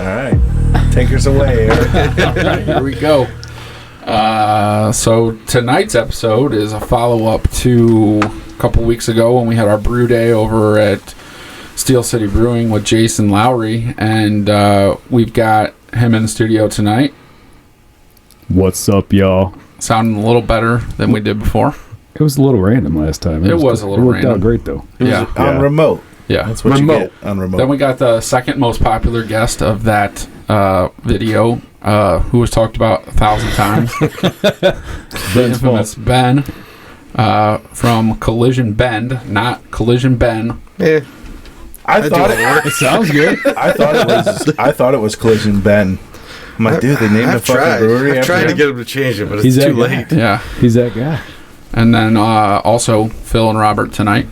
right. Take us away, Eric. All right, here we go. So tonight's episode is a follow-up to a couple weeks ago when we had our brew day over at Steele City Brewing with Jason Lowry, and we've got him in the studio tonight. What's up, y'all? Sounding a little better than we did before. It was a little random last time. It was a little random. It worked out great, though. It was on remote. Yeah. That's what you get on remote. Then we got the second most popular guest of that video, who was talked about 1,000 times. The infamous Ben from Collision Bend, not Collision Bend. Yeah. I thought It sounds good. I thought it was Collision Bend. I'm like, dude, they named the fucking brewery. I've tried to get him to change it, but it's He's too that guy. late. Yeah. He's that guy. And then also Phil and Robert tonight.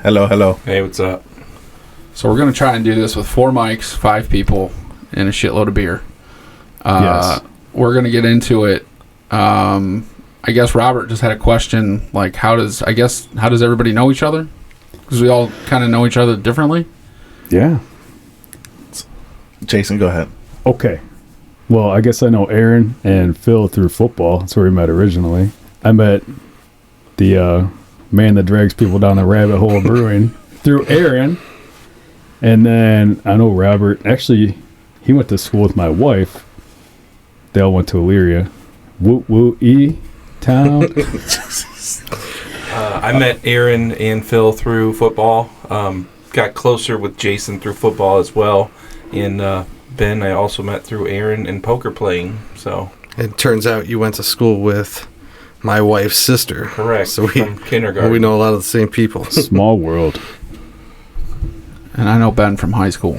Hello. Hey, what's up? So we're going to try and do this with 4 mics, 5 people, and a shitload of beer. Yes. We're going to get into it. I guess Robert just had a question, like how does everybody know each other? Because we all kind of know each other differently. Yeah. Jason, go ahead. Okay. Well, I guess I know Aaron and Phil through football. That's where we met originally. I met the man that drags people down the rabbit hole of brewing through Aaron. And then I know Robert. Actually, he went to school with my wife. They all went to Elyria. Woo-woo-E town. I met Aaron and Phil through football. Got closer with Jason through football as well. And Ben, I also met through Aaron and poker playing. So It turns out you went to school with my wife's sister. correct. So from kindergarten. we know a lot of the same people. Small world. And I know Ben from high school.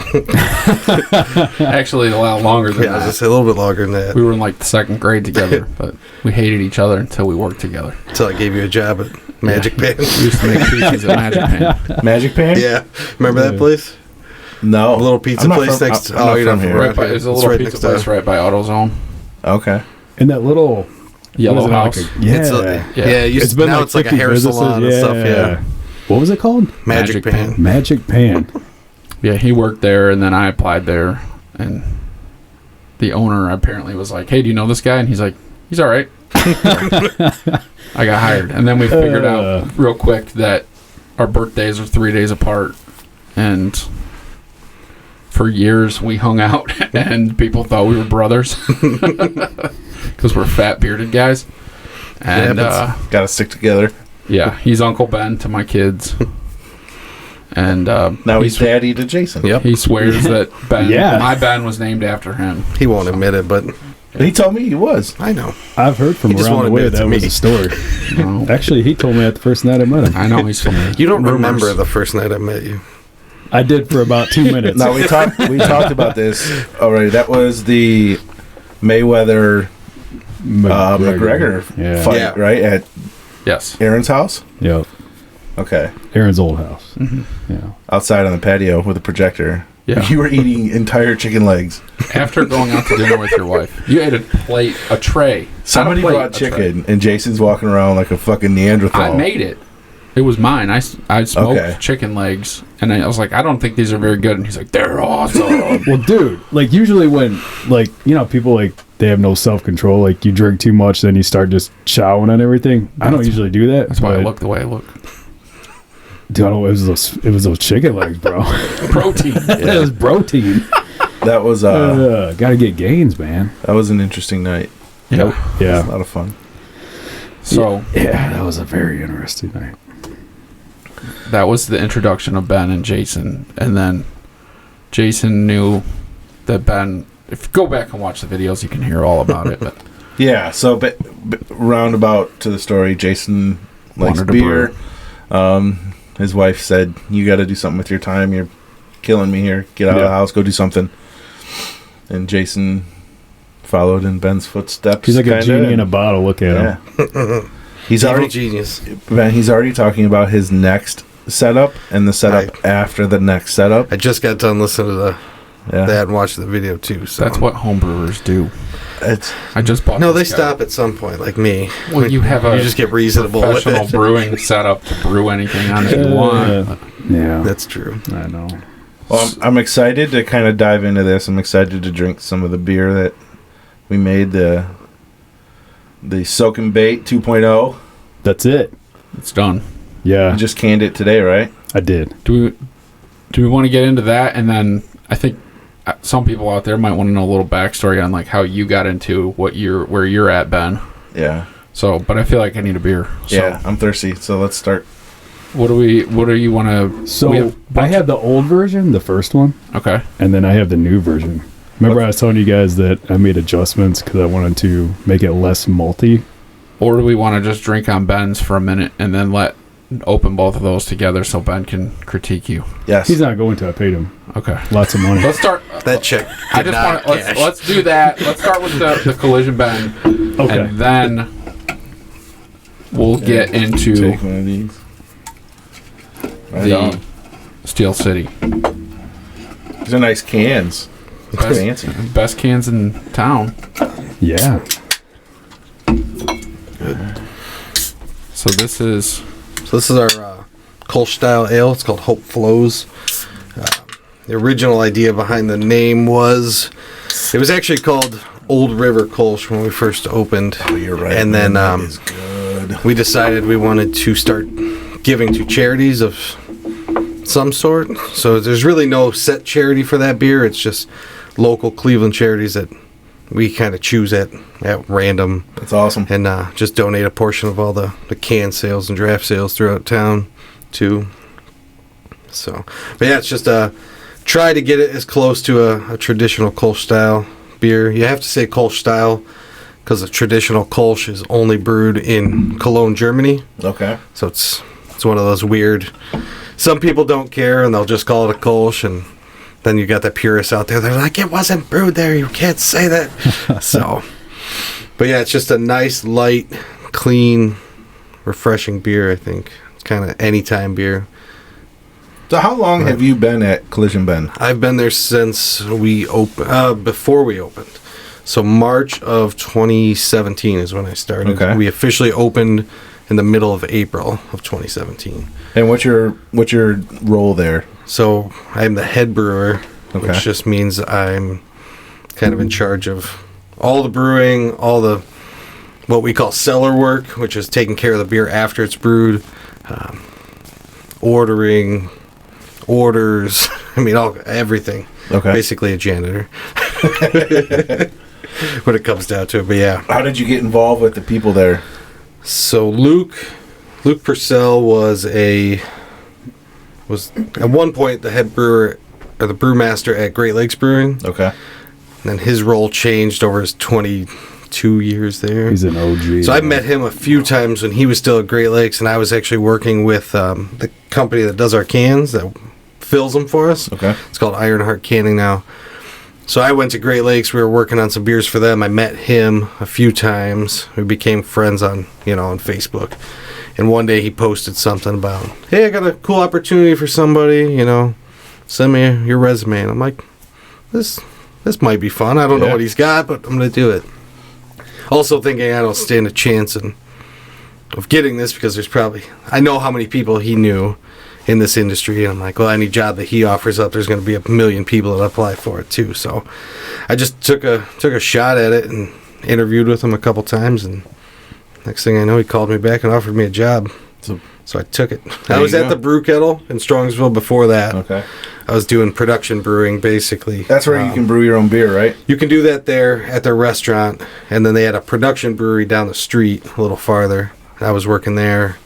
Actually, a lot longer than Yeah, I was that. going to say a little bit longer than that. We were in like the 2nd grade together, but we hated each other until we worked together. Until I gave you a job at Magic Pan. We used to make pizzas at Magic Pan. Magic Pan? Yeah. Remember that place? No. A little pizza I'm not place from- next. I'm not you're from not here. from Right by, there's a It's little right pizza next place to- right by AutoZone. Okay. And that little Yellow what is it, House. like a- yeah. It's Yeah. it used to, now it's like a 50 hair businesses. salon and stuff. Yeah. What was it called? Magic Pan. Magic Pan. Yeah, he worked there, and then I applied there, and the owner apparently was like, "Hey, do you know this guy?" And he's like, "He's all right." I got hired, and then we figured out real quick that our birthdays are 3 days apart, and for years we hung out, and people thought we were brothers because we're fat bearded guys. And Got to stick together. yeah, he's Uncle Ben to my kids. And Now he's daddy to Jason. Yep. he swears that Yeah. my Ben was named after him. He won't admit it, but He told me he was. I know. I've heard from He just around won't the way admit it that to was me. a story. No. Actually, he told me that the first night I met him. I know he's from You don't rumors. remember the first night I met you. I did for about 2 minutes. No, we talked about this already. That was the Mayweather McGregor Yeah. fight, Yeah. right? At Yes. Aaron's house? Yep. Okay. Aaron's old house. Mm-hmm. Yeah. Outside on the patio with a projector. Yeah. You were eating entire chicken legs. After going out to dinner with your wife, you ate a tray. Somebody Not a plate, brought a tray. chicken, and Jason's walking around like a fucking Neanderthal. I made it. It was mine. I smoked Okay. chicken legs, and I was like, I don't think these are very good. And he's like, they're awesome. Well, dude, like usually when, like, you know, people like they have no self-control. Like you drink too much, then you start just chowing on everything. I don't usually do that. That's why I but- look the way I look. Dude, I don't, it was those chicken legs, bro. Protein. It was protein. That was Gotta get gains, man. that was an interesting night. Yeah. It was a Yeah. lot of fun. So Yeah, that was a very interesting night. that was the introduction of Ben and Jason, and then Jason knew that Ben. If you go back and watch the videos, you can hear all about it. But Yeah, so roundabout to the story, Jason likes Wanted to beer. His wife said, "You got to do something with your time. You're killing me here. Get out of the house. Go do something." And Jason followed in Ben's footsteps. He's like a kinda, genie in a bottle. Look at him. Yeah. He's Evil already genius. Ben, he's already talking about his next setup and the setup after the next setup. I just got done listening to Yeah. that and watching the video too. So that's what homebrewers do. It's I just bought. No, they this guy. stop at some point, like me. Well, you have a you just get reasonable with professional it. brewing setup to brew anything on if you want. Yeah, That's true. I know. Well, I'm excited to kind of dive into this. I'm excited to drink some of the beer that we made, the Soakin Bait 2.0. That's it. It's done. Yeah, You just canned it today, right? I did. Do we want to get into that? And then I think some people out there might want to know a little backstory on like how you got into where you're at, Ben. Yeah. So, but I feel like I need a beer. So Yeah, I'm thirsty, so let's start. What do you want to? So I have the old version, the first one, Okay. and then I have the new version. Remember I was telling you guys that I made adjustments because I wanted to make it less malty? Or do we want to just drink on Ben's for a minute and then open both of those together so Ben can critique you? Yes. He's not going to. I paid him Okay. lots of money. Let's start. That check. I just want to let's do that. Let's start with the Collision Bend, Okay. and then we'll get into Take one of these. Right the on. Steel City. These are nice cans. Best, Fancy. best cans in town. Yeah. So this is our Kolsch style ale. It's called Hope Flows. The original idea behind the name was it was actually called Old River Kolsch when we first opened. Oh, you're right. And then That is good. we decided we wanted to start giving to charities of some sort. So there's really no set charity for that beer. It's just local Cleveland charities that we kind of choose at random That's awesome. and just donate a portion of all the can sales and draft sales throughout town too. So, but yeah, it's just try to get it as close to a traditional Kolsch style beer. You have to say Kolsch style because the traditional Kolsch is only brewed in Cologne, Germany. Okay. So it's one of those weird. Some people don't care and they'll just call it a Kolsch, and then you got the purists out there. They're like, it wasn't brewed there. You can't say that. So, but yeah, it's just a nice, light, clean, refreshing beer. I think it's kind of anytime beer. So how long have you been at Collision Bend? I've been there since we opened. Before we opened. So March of 2017 is when I started. Okay. We officially opened in the middle of April of 2017. And what's your role there? So I'm the head brewer, Okay. which just means I'm kind of in charge of all the brewing, all the what we call cellar work, which is taking care of the beer after it's brewed, ordering, orders. I mean, everything. Okay. Basically a janitor. When it comes down to it, but yeah. How did you get involved with the people there? So Luke Purcell was at one point the head brewer or the brewmaster at Great Lakes Brewing. Okay. And then his role changed over his 22 years there. He's an OG. So I met him a few times when he was still at Great Lakes, and I was actually working with the company that does our cans, that fills them for us. Okay. It's called Ironheart Canning now. So I went to Great Lakes. We were working on some beers for them. I met him a few times. We became friends on Facebook. And one day he posted something about, hey, I got a cool opportunity for somebody, send me your resume. And I'm like, this might be fun. I don't know what he's got, but I'm going to do it. Also thinking I don't stand a chance of getting this because I know how many people he knew in this industry, and I'm like, well, any job that he offers up, there's going to be 1 million people that apply for it too. So I just took a shot at it and interviewed with him a couple times, and next thing I know, he called me back and offered me a job. So I took it. I was at the Brew Kettle in Strongsville before that. Okay. I was doing production brewing, basically. That's where you can brew your own beer, right? You can do that there at their restaurant, and then they had a production brewery down the street a little farther. I was working there.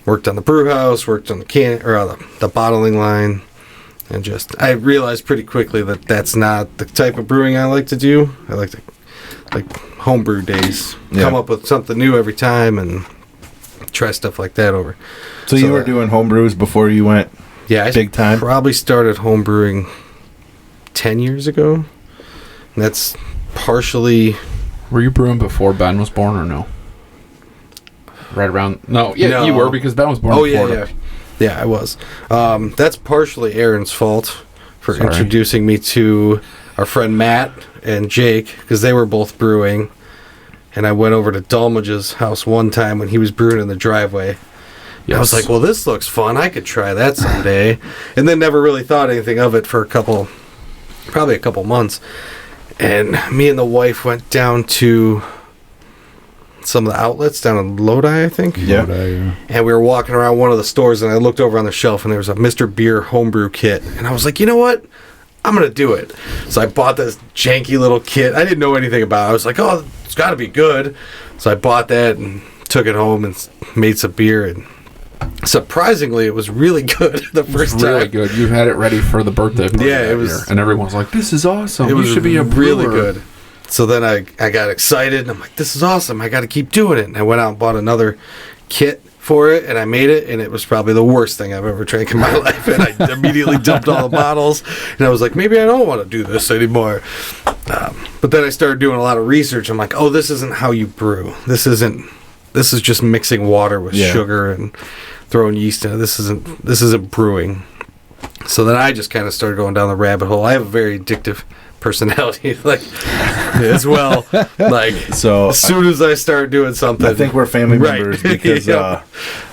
Worked on the brew house, worked on the bottling line, and I realized pretty quickly that that's not the type of brewing I like to do. I like homebrew days. Yeah. Come up with something new every time and try stuff like that over. So you were doing home brews before you went big time? Probably started homebrewing 10 years ago. And that's partially... Were you brewing before Ben was born or no? Right around... No, you were because Ben was born in Florida. Yeah, I was. That's partially Aaron's fault for introducing me to our friend Matt and Jake, because they were both brewing. And I went over to Dolmage's house one time when he was brewing in the driveway. Yes. I was like, well, this looks fun. I could try that someday. And then never really thought anything of it for probably a couple months. And me and the wife went down to some of the outlets down in Lodi, I think. Yeah. And we were walking around one of the stores, and I looked over on the shelf, and there was a Mr. Beer homebrew kit. And I was like, you know what? I'm going to do it. So I bought this janky little kit. I didn't know anything about it. I was like, oh, it's got to be good. So I bought that and took it home and made some beer. And surprisingly, it was really good the first time. Really good. You had it ready for the birthday party. Yeah, it that was. year, and everyone's like, "This is awesome. It was You should be a really brewer." good. So then I got excited, and I'm like, this is awesome. I got to keep doing it. And I went out and bought another kit for it, and I made it, and it was probably the worst thing I've ever drank in my life. And I immediately dumped all the bottles, and I was like, maybe I don't want to do this anymore. But then I started doing a lot of research. I'm like, oh, this isn't how you brew. This is just mixing water with sugar and throwing yeast in it. This isn't brewing. So then I just kind of started going down the rabbit hole. I have a very addictive personality, like, as well. Like, So as soon as I start doing something, I think we're family Right. members because Yep.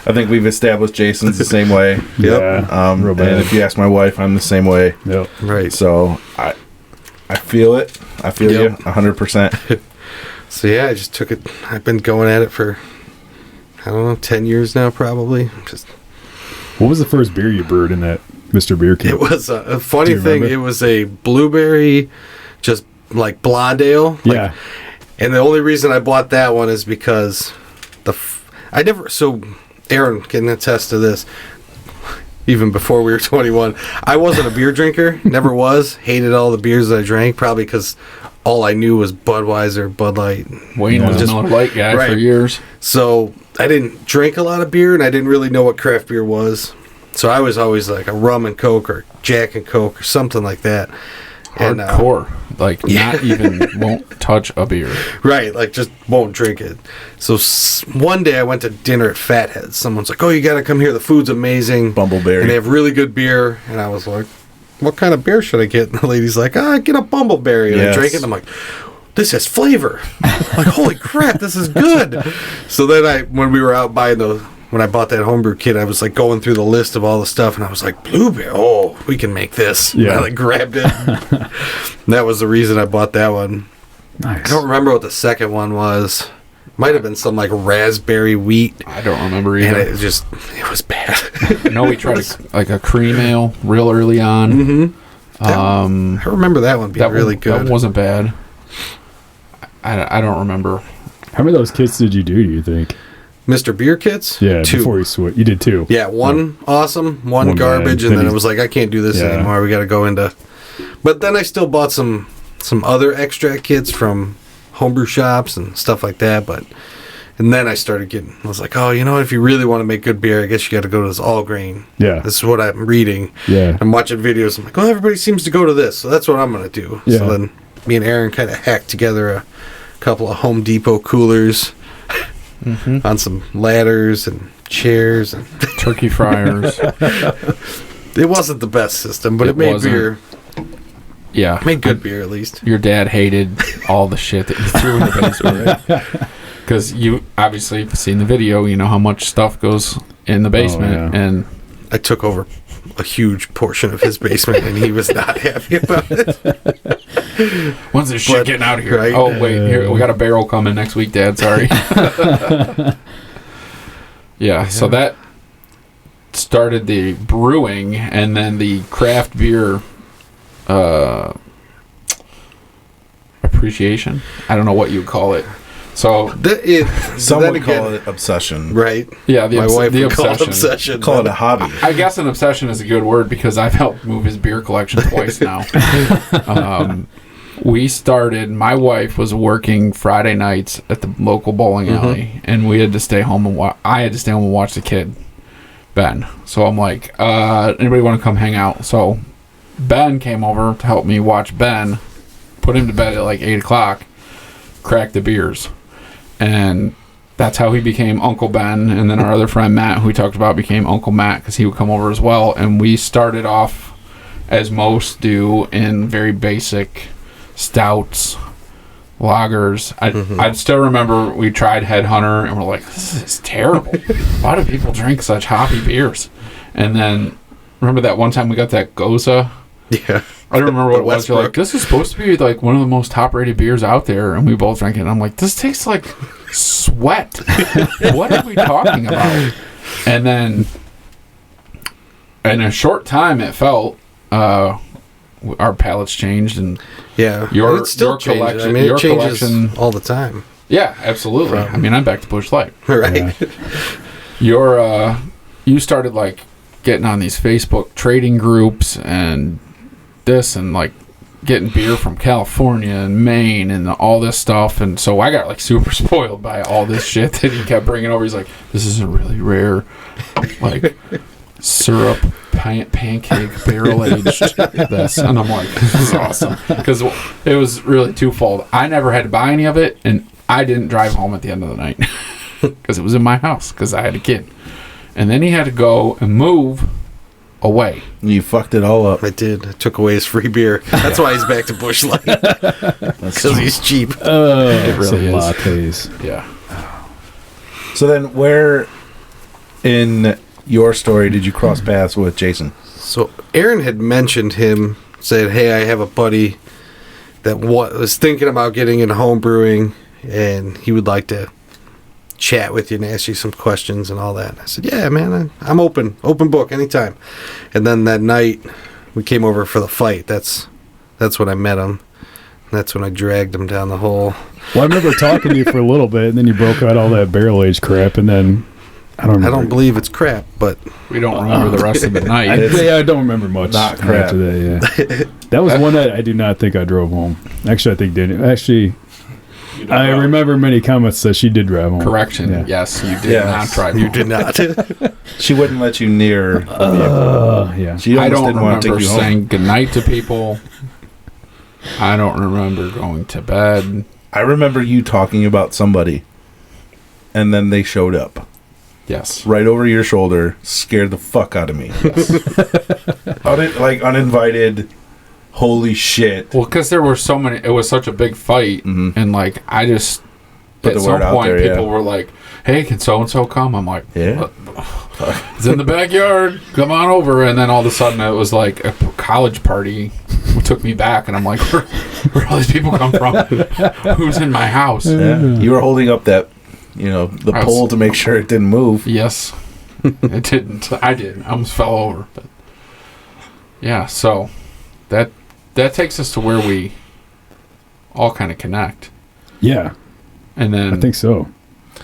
I think we've established Jason's the same way. Yep. Real And bad. if you ask my wife, I'm the same way. Yep. right. So I feel it. I feel Yep. you 100%. So yeah, I just took it. I've been going at it for, I don't know, 10 years now, probably. Just What was the first beer you brewed in that Mr. Beer kit? it was a funny Do you thing. remember? It was a blueberry, just like blonde ale. Like, Yeah. And the only reason I bought that one is because so Aaron can attest to this. Even before we were 21, I wasn't a beer drinker. Never was. Hated all the beers that I drank, probably because all I knew was Budweiser, Bud Light. Wayne was Just- a Miller Lite guy right. for years. So I didn't drink a lot of beer, and I didn't really know what craft beer was. So I was always like a rum and Coke or Jack and Coke or something like that. And, Hardcore. Like, yeah. not even won't touch a beer. Right, like just won't drink it. So one day I went to dinner at Fatheads. Someone's like, "Oh, you got to come here. The food's amazing. Bumbleberry. And they have really good beer." And I was like, "What kind of beer should I get?" And the lady's like, "Get a Bumbleberry." And I Yes. drank it, and I'm like, "This has flavor." Like, holy crap, this is good. So then when I bought that homebrew kit, I was like going through the list of all the stuff, and I was like, blueberry, oh, we can make this. Yeah. And I like grabbed it. That was the reason I bought that one. Nice. I don't remember what the second one was. Might have been some like raspberry wheat, I don't remember and either. it was bad. I know we tried like a cream ale real early on. Mm-hmm. I remember that one being really good. That wasn't bad. I don't remember. How many of those kits did you do you think? Mr. Beer kits? Yeah, 2. before you switch. You did 2. Yeah, one awesome, one One garbage, bad. and then Then it was like, I can't do this Yeah. anymore. We got to go into. But then I still bought some other extract kits from homebrew shops and stuff like that. And then I started I was like, oh, you know what? If you really want to make good beer, I guess you got to go to this all grain. Yeah. This is what I'm reading. Yeah. I'm watching videos. I'm like, well, everybody seems to go to this, so that's what I'm going to do. Yeah. So then me and Aaron kind of hacked together a couple of Home Depot coolers on some ladders and chairs. And Turkey fryers. it wasn't the best system, but it made wasn't. beer. Yeah. Made good beer, at least. Your dad hated all the shit that you threw in the basement. Because you obviously have seen the video, you know how much stuff goes in the basement. yeah. And I took over a huge portion of his basement, and he was not happy about it. when's this shit But- getting out of here? right. Oh, wait, here we got a barrel coming next week, Dad. Sorry. Yeah, so that started the brewing, and then the craft beer appreciation. I don't know what you call it. So Some then would again- call it obsession. Right. yeah, the, My wife the would call it obsession. obsession. Call it a hobby. I guess an obsession is a good word because I've helped move his beer collection twice now. We started, my wife was working Friday nights at the local bowling alley, and we had to stay home and I had to stay home and watch the kid, Ben. So I'm like, anybody want to come hang out? So Ben came over to help me watch Ben, put him to bed at like 8 o'clock, crack the beers. And that's how he became Uncle Ben. And then our other friend Matt, who we talked about, became Uncle Matt because he would come over as well. And we started off, as most do, in very basic stouts, lagers. I still remember we tried Headhunter, and we're like, this is terrible. Why do people drink such hoppy beers? And then, remember that one time we got that Goza? Yeah. I don't remember what it was. You're like, Westbrook. this is supposed to be like one of the most top-rated beers out there, and we both drank it. And I'm like, this tastes like sweat. What are we talking about? And then, in a short time, it felt our palates changed, and Yeah. Your- And it's still your changing. collection- I mean, your it changes collection- all the time. yeah, absolutely. I mean, I'm back to Busch Light. Right. You started like getting on these Facebook trading groups and this, and like getting beer from California and Maine and all this stuff, and so I got like super spoiled by all this shit that he kept bringing over. He's like, this is a really rare like syrup pancake barrel aged this, and I'm like, this is awesome, because it was really twofold. I never had to buy any of it, and I didn't drive home at the end of the night because it was in my house because I had a kid. And then he had to go and move away. You fucked it all up. I did. I took away his free beer. That's why he's back to Busch Light. Because he's cheap. It really is. Lattes. Yeah. So then, where in your story did you cross paths with Jason? So Aaron had mentioned him, said, hey, I have a buddy that was thinking about getting into home brewing, and he would like to chat with you and ask you some questions and all that. I said, yeah, man, I'm open book anytime. And then that night we came over for the fight. That's when I met him. That's when I dragged him down the hole. Well, I remember talking to you for a little bit, and then you broke out all that barrel aged crap, and then I don't remember. I don't believe it's crap, but We don't remember the rest of the night. I don't remember much Not crap. after that. Yeah, that was one that I do not think I drove home. Actually, I think Daniel. Actually, I remember many comments that she did drive home. Correction. Yeah. Yes, you did Yes, not drive. you home. did not. She wouldn't let you near the vehicle. Yeah. She I almost don't didn't want to remember take you home. saying goodnight to people. I don't remember going to bed. I remember you talking about somebody, and then they showed up Yes. right over your shoulder, scared the fuck out of me. Like uninvited. Holy shit! Well, because there were so many, it was such a big fight, and like I just Put at the some word out point there, people yeah. were like, "Hey, can so and so come?" I'm like, Yeah. "It's in the backyard. Come on over." And then all of a sudden, it was like a college party. Took me back, and I'm like, "Where all these people come from? Who's in my house?" Yeah. You were holding up that, the I was- pole to make sure it didn't move. Yes, it didn't. I did. I almost fell over. But yeah, so that takes us to where we all kind of connect. Yeah, And then I think so.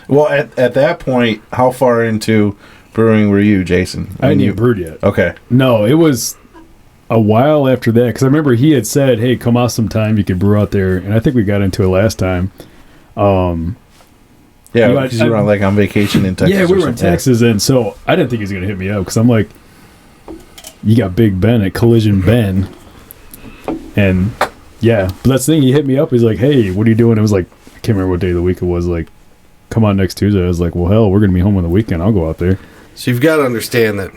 Well, at that point, how far into brewing were you, Jason? I hadn't even brewed yet. Okay. No, it was a while after that, because I remember he had said, hey, come out sometime, you could brew out there, and I think we got into it last time. Yeah, because you were on vacation in Texas. Yeah, we or were in something. Texas, and so I didn't think he was going to hit me up, because I'm like, you got Big Ben at Collision Bend, and yeah, but that's the thing, he hit me up, he's like, hey, what are you doing? It was like, I can't remember what day of the week it was, like, come on next Tuesday. I was like, well, hell, we're going to be home on the weekend, I'll go out there. So you've got to understand that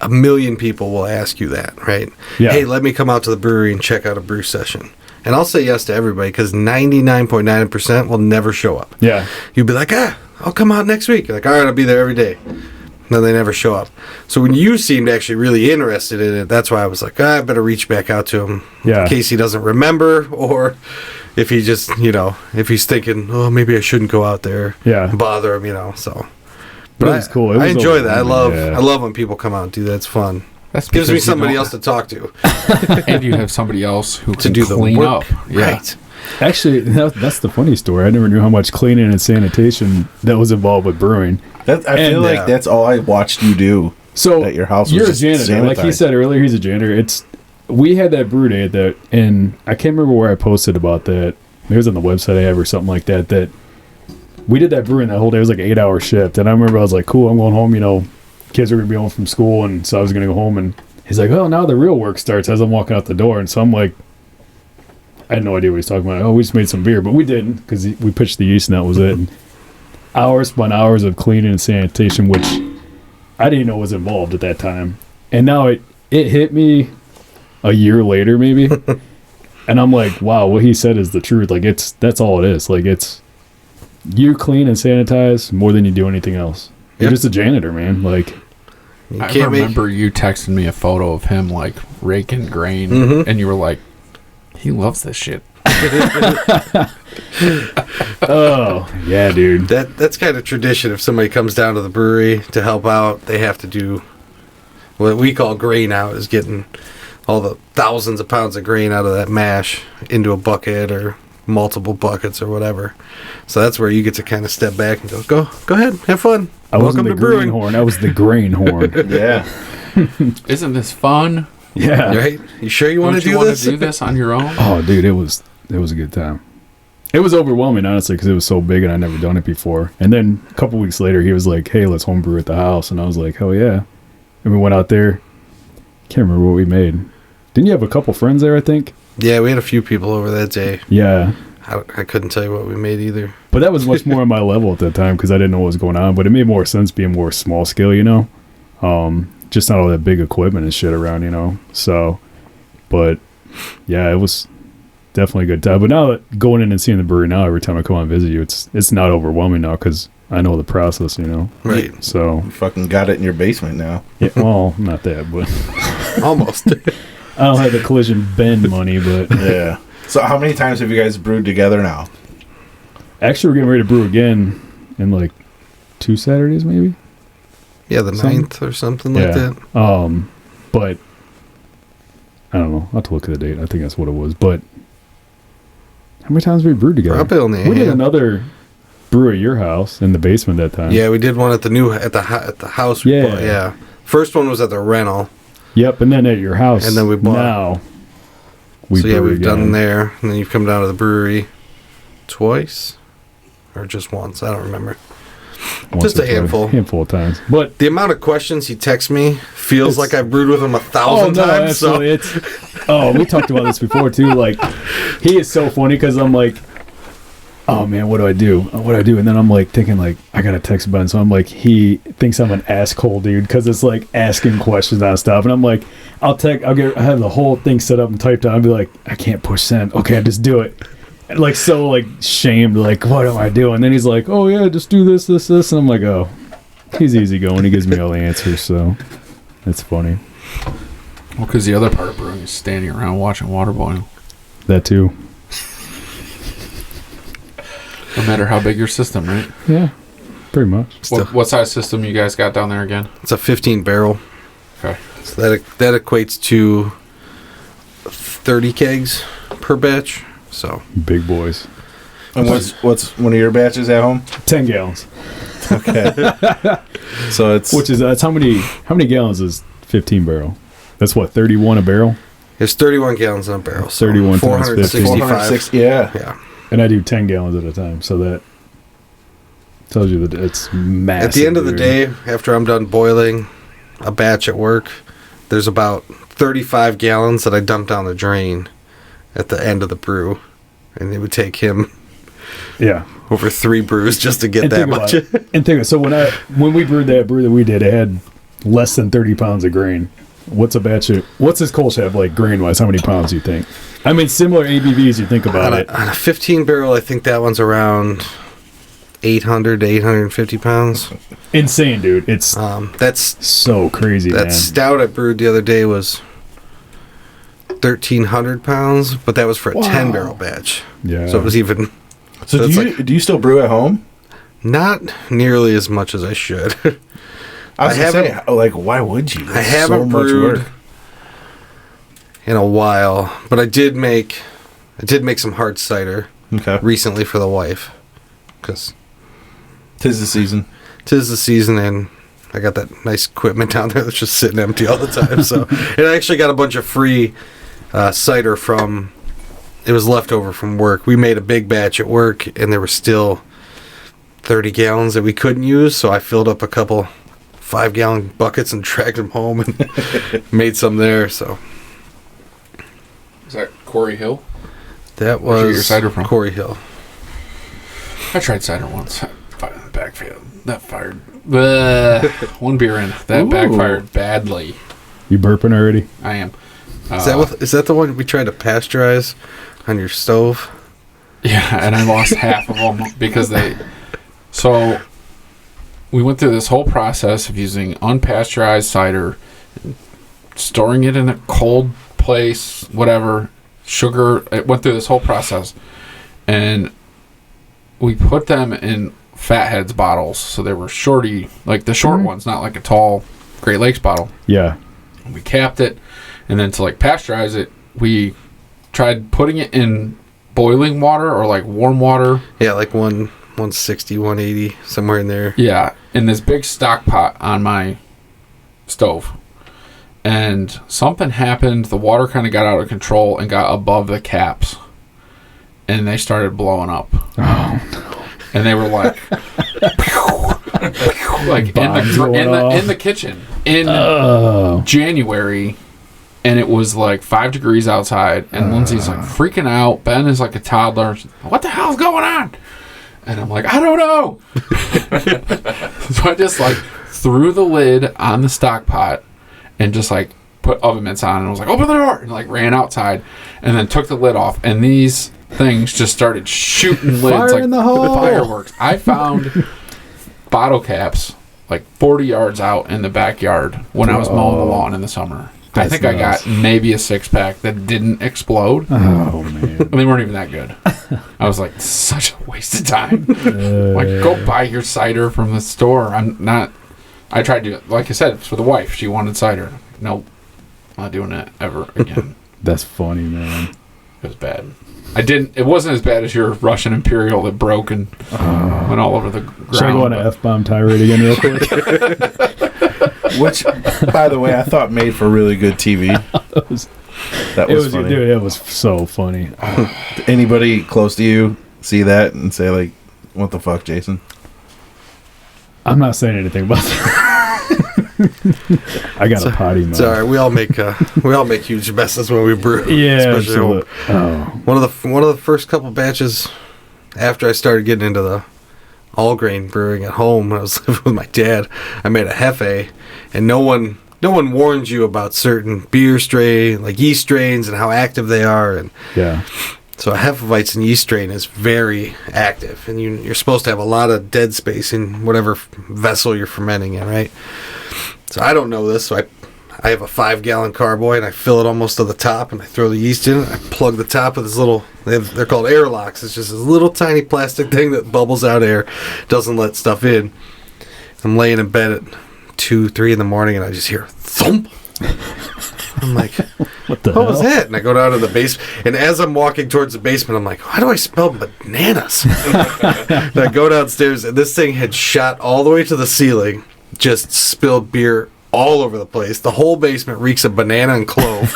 a million people will ask you that, right? Yeah. Hey, let me come out to the brewery and check out a brew session. And I'll say yes to everybody because 99.9% will never show up. Yeah. You'd be like, I'll come out next week. You're like, all right, I'll be there every day. And then they never show up. So when you seemed actually really interested in it, that's why I was like, I better reach back out to him Yeah. in case he doesn't remember, or if he just, if he's thinking, oh, maybe I shouldn't go out there, Yeah. bother him, so. But it was cool. It I was enjoy that. I overwhelming, love when people come out and do that. It's fun. that's Gives me because you somebody don't- else to talk to. and you have somebody else who to can do the clean work. up. Yeah. Right. Actually, that's the funny story. I never knew how much cleaning and sanitation that was involved with brewing. I feel like yeah. that's all I watched you do. So At your house was you're a just janitor, like he sanitized. said earlier. He's a janitor. We had that brew day at that, and I can't remember where I posted about that. It was on the website I have or something like that. That we did that brewing that whole day. It was like an 8-hour shift, and I remember I was like, "Cool, I'm going home." Kids are gonna be home from school, and so I was gonna go home. And he's like, "Well, now the real work starts." As I'm walking out the door, and so I'm like, I had no idea what he's talking about. Oh, we just made some beer, but we didn't because we pitched the yeast and that was it. And hours upon hours of cleaning and sanitation, which I didn't know was involved at that time. And now it hit me a year later, maybe. And I'm like, wow, what he said is the truth. Like, that's all it is. Like, it's you clean and sanitize more than you do anything else. You're just a janitor, man. Like, I remember you texting me a photo of him like raking grain, and you were like, he loves this shit. oh yeah, dude. That's kind of tradition. If somebody comes down to the brewery to help out, they have to do what we call grain out, is getting all the thousands of pounds of grain out of that mash into a bucket or multiple buckets or whatever. So that's where you get to kind of step back and go ahead, have fun. I wasn't the greenhorn. I was the grainhorn. Yeah. Isn't this fun? Yeah. Right? You sure you want to do this? Do this on your own? Oh, dude, it was a good time. It was overwhelming, honestly, because it was so big and I'd never done it before. And then a couple weeks later, he was like, hey, let's homebrew at the house. And I was like, hell yeah. And we went out there. Can't remember what we made. Didn't you have a couple friends there, I think? Yeah, we had a few people over that day. Yeah. I couldn't tell you what we made either. But that was much more on my level at that time because I didn't know what was going on. But it made more sense being more small scale, you know? Just not all that big equipment and shit around, you know? So, but yeah, it was definitely a good time. But now that going in and seeing the brewery now, every time I come on and visit you, it's not overwhelming now because I know the process, you know? Right. So. You fucking got it in your basement now. Yeah, well, not that, but. Almost. I don't have the Collision Bend money, but. Yeah. So how many times have you guys brewed together now? Actually, we're getting ready to brew again in like 2 Saturdays, maybe. Yeah, the 9th or something like that. But I don't know. I'll have to look at the date. I think that's what it was. But how many times have we brewed together? Probably only we did another brew at your house in the basement that time. Yeah, we did one at the house. We bought, yeah. First one was at the rental. Yep, and then at your house. And then we bought. Now. So yeah, we've done there, and then you've come down to the brewery twice, or just once. I don't remember. Just a handful of times. But the amount of questions he texts me feels like I've brewed with him 1,000 times. So we talked about this before too. Like, he is so funny because I'm like, oh man, what do I do? And then I'm like thinking like, I gotta text Ben. So I'm like, he thinks I'm an asshole, dude, because it's like asking questions nonstop. And I'm like, I have the whole thing set up and typed out. I'll be like, I can't push send. Okay, I just do it. And like so like shamed, like what am I doing? And then he's like, oh yeah, just do this. And I'm like, oh, he's easy going. He gives me all the answers. So it's funny. Well, because the other part of brewing is standing around watching water boil. That too. No matter how big your system, right? Yeah, pretty much. What size system you guys got down there again? It's a 15 barrel. Okay. So that equates to 30 kegs per batch. So big boys. And what's one of your batches at home? 10 gallons. Okay. So that's how many gallons is 15 barrel? That's what, 31 a barrel? It's 31 gallons in a barrel. So 31 times 50. 465. Yeah. And I do 10 gallons at a time, so that tells you that it's massive. At the end of the day, after I'm done boiling a batch at work, there's about 35 gallons that I dump down the drain at the end of the brew. And it would take him over 3 brews just to get that much. So when we brewed that brew that we did, it had less than 30 pounds of grain. What's this Kolsch have like grain-wise? How many pounds do you think? I mean, similar ABVs, you think about it. On a 15 barrel, I think that one's around 800 to 850 pounds. Insane, dude. It's that's so crazy, man. That stout I brewed the other day was 1,300 pounds, but that was for a 10 barrel batch. Yeah. So it was even... So do you still brew at home? Not nearly as much as I should. I haven't, like, why would you? I haven't brewed in a while, but I did make some hard cider recently for the wife, because 'tis the season, and I got that nice equipment down there that's just sitting empty all the time. So, and I actually got a bunch of free cider from. It was left over from work. We made a big batch at work, and there were still 30 gallons that we couldn't use, so I filled up a couple 5-gallon buckets and dragged them home and made some there. So. Is that Corey Hill? That Where'd you get your was cider from? Corey Hill. I tried cider once. That fired. One beer in. That backfired badly. You burping already? I am. Is that the one we tried to pasteurize on your stove? Yeah, and I lost half of them because they. So we went through this whole process of using unpasteurized cider, storing it in a cold place, whatever, sugar. It went through this whole process, and we put them in Fatheads bottles, so they were shorty, like the short ones, not like a tall Great Lakes bottle. Yeah. We capped it, and then to like pasteurize it, we tried putting it in boiling water or like warm water. Yeah, like 160, 180, somewhere in there. Yeah, in this big stock pot on my stove. And something happened. The water kind of got out of control and got above the caps. And they started blowing up. Oh. And they were like, like in the kitchen in January. And it was like 5 degrees outside. And Lindsay's like freaking out. Ben is like a toddler. What the hell's going on? And I'm like, I don't know. So I just like threw the lid on the stock pot and just like put oven mitts on and I was like, open the door, and like ran outside and then took the lid off, and these things just started shooting lids Fire like in the hole. fireworks. I found bottle caps like 40 yards out in the backyard when I was mowing the lawn in the summer. I think I got maybe a 6-pack that didn't explode. Oh man. And they weren't even that good. I was like, such a waste of time. Like, go buy your cider from the store. I tried to, like I said, for the wife. She wanted cider. Nope. I'm not doing that ever again. That's funny, man. It was bad. It wasn't as bad as your Russian Imperial that broke and went all over the ground. Should I go on an F-bomb tirade again real quick? Which, by the way, I thought made for really good TV. That was funny. Dude, it was so funny. Anybody close to you see that and say, like, what the fuck, Jason? I'm not saying anything about that. I got a potty mouth. Sorry, we all make huge messes when we brew. Yeah, especially one of the first couple batches after I started getting into the all grain brewing at home when I was living with my dad, I made a Hefe, and no one warns you about certain beer strain, like yeast strains and how active they are, and yeah. So a Hefeweizen yeast strain is very active, and you're supposed to have a lot of dead space in whatever vessel you're fermenting in, right? So I don't know this, so I have a 5-gallon carboy, and I fill it almost to the top, and I throw the yeast in it. I plug the top with this little, they're called air locks. It's just this little tiny plastic thing that bubbles out air, doesn't let stuff in. I'm laying in bed at 2, 3 in the morning, and I just hear thump. I'm like, what was that? And I go down to the basement, and as I'm walking towards the basement, I'm like, why do I smell bananas? And I go downstairs, and this thing had shot all the way to the ceiling, just spilled beer all over the place. The whole basement reeks of banana and clove.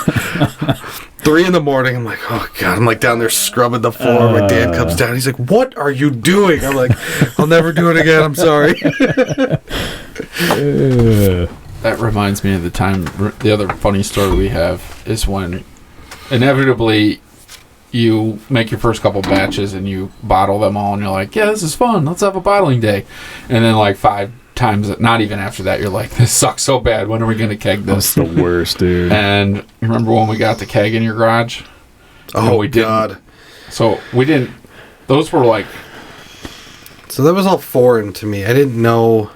3 in the morning, I'm like, oh God. I'm like down there scrubbing the floor. My dad comes down. He's like, what are you doing? I'm like, I'll never do it again. I'm sorry. That reminds me of the time, the other funny story we have is when inevitably you make your first couple batches and you bottle them all and you're like, yeah, this is fun. Let's have a bottling day. And then like 5 times, not even after that, you're like, this sucks so bad. When are we going to keg this? That's the worst, dude. And remember when we got the keg in your garage? Oh, we God. didn't. So we didn't. Those were like. So that was all foreign to me. I didn't know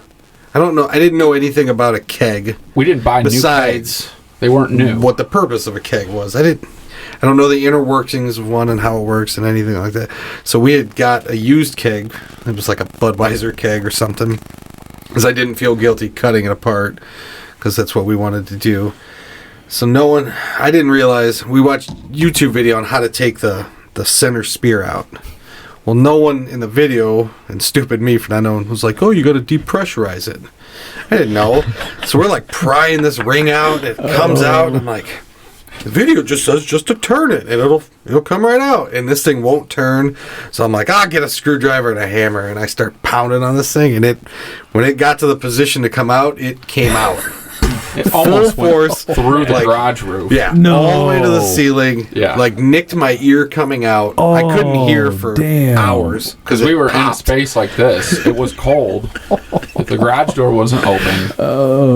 anything about a keg. We didn't buy besides new kegs. They weren't new. What the purpose of a keg was. I don't know the inner workings of one and how it works and anything like that. So we had got a used keg. It was like a Budweiser keg or something. Because I didn't feel guilty cutting it apart. Because that's what we wanted to do. So I didn't realize, we watched YouTube video on how to take the center spear out. Well, no one in the video, and stupid me for not knowing, was like, oh, you got to depressurize it. I didn't know. So we're like prying this ring out, and it comes out, and I'm like, the video just says just to turn it, and it'll come right out. And this thing won't turn. So I'm like, I'll get a screwdriver and a hammer, and I start pounding on this thing, and when it got to the position to come out, it came out. It almost went through the like, garage roof. Yeah, all the way to the ceiling. Yeah, like nicked my ear coming out. I couldn't hear for hours because we were in a space like this. It was cold. The garage door wasn't open,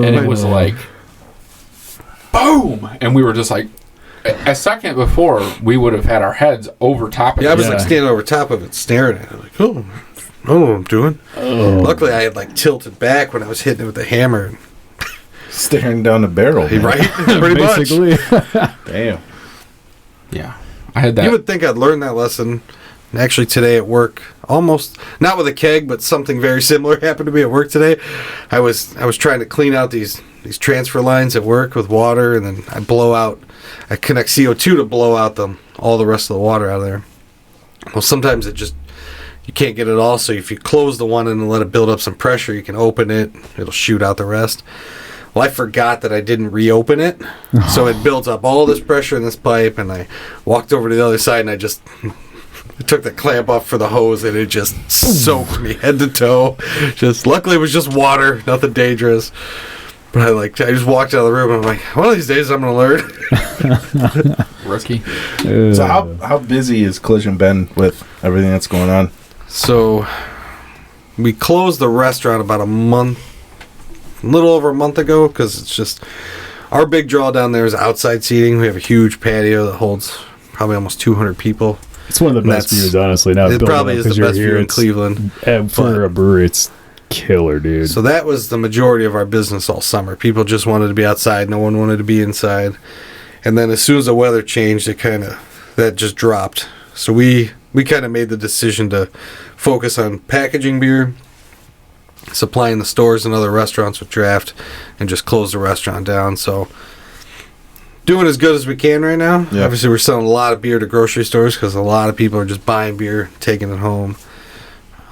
and it was like boom, and we were just like, a second before, we would have had our heads over top of it. Yeah, I was like standing over top of it, staring at it, like, oh, I don't know what I'm doing. Oh. Luckily, I had like tilted back when I was hitting it with the hammer. Staring down the barrel. Man. Right? Pretty much. Basically. Damn. Yeah. I had that. You would think I'd learn that lesson. Actually, today at work, almost not with a keg, but something very similar happened to me at work today. I was trying to clean out these transfer lines at work with water, and then I connect CO2 to blow out all the rest of the water out of there. Well, sometimes you can't get it all, so if you close the one and let it build up some pressure, you can open it, it'll shoot out the rest. Well, I forgot that I didn't reopen it, so it builds up all this pressure in this pipe, and I walked over to the other side, and I took the clamp off for the hose, and it just soaked me head to toe. Luckily, it was just water, nothing dangerous. But I just walked out of the room, and I'm like, one of these days I'm going to learn. Rookie. So how busy is Collision Bend with everything that's going on? So we closed the restaurant about a little over a month ago, because it's just our big draw down there is outside seating. We have a huge patio that holds probably almost 200 people. It's one of the best views, honestly. Now it probably is the best view in Cleveland. For a brewery, it's killer, dude. So that was the majority of our business all summer. People just wanted to be outside. No one wanted to be inside. And then as soon as the weather changed, that just dropped. So we kind of made the decision to focus on packaging beer, supplying the stores and other restaurants with draft, and just close the restaurant down. So doing as good as we can right now. Yeah. Obviously, we're selling a lot of beer to grocery stores because a lot of people are just buying beer, taking it home.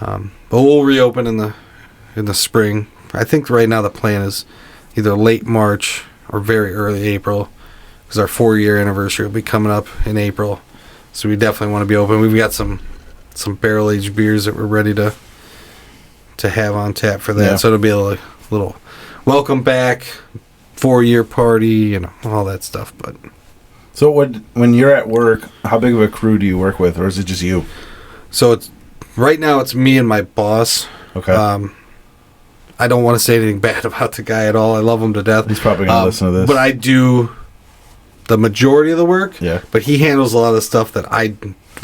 But we'll reopen in the spring. I think right now the plan is either late March or very early April, because our 4-year anniversary will be coming up in April. So we definitely want to be open. We've got some barrel-aged beers that we're ready to have on tap for that. Yeah. So it'll be a little welcome back, 4-year party, all that stuff. But So when you're at work, how big of a crew do you work with, or is it just you? so right now it's me and my boss. Okay. I don't want to say anything bad about the guy at all. I love him to death. He's probably going to listen to this. But I do the majority of the work. Yeah. But he handles a lot of the stuff that I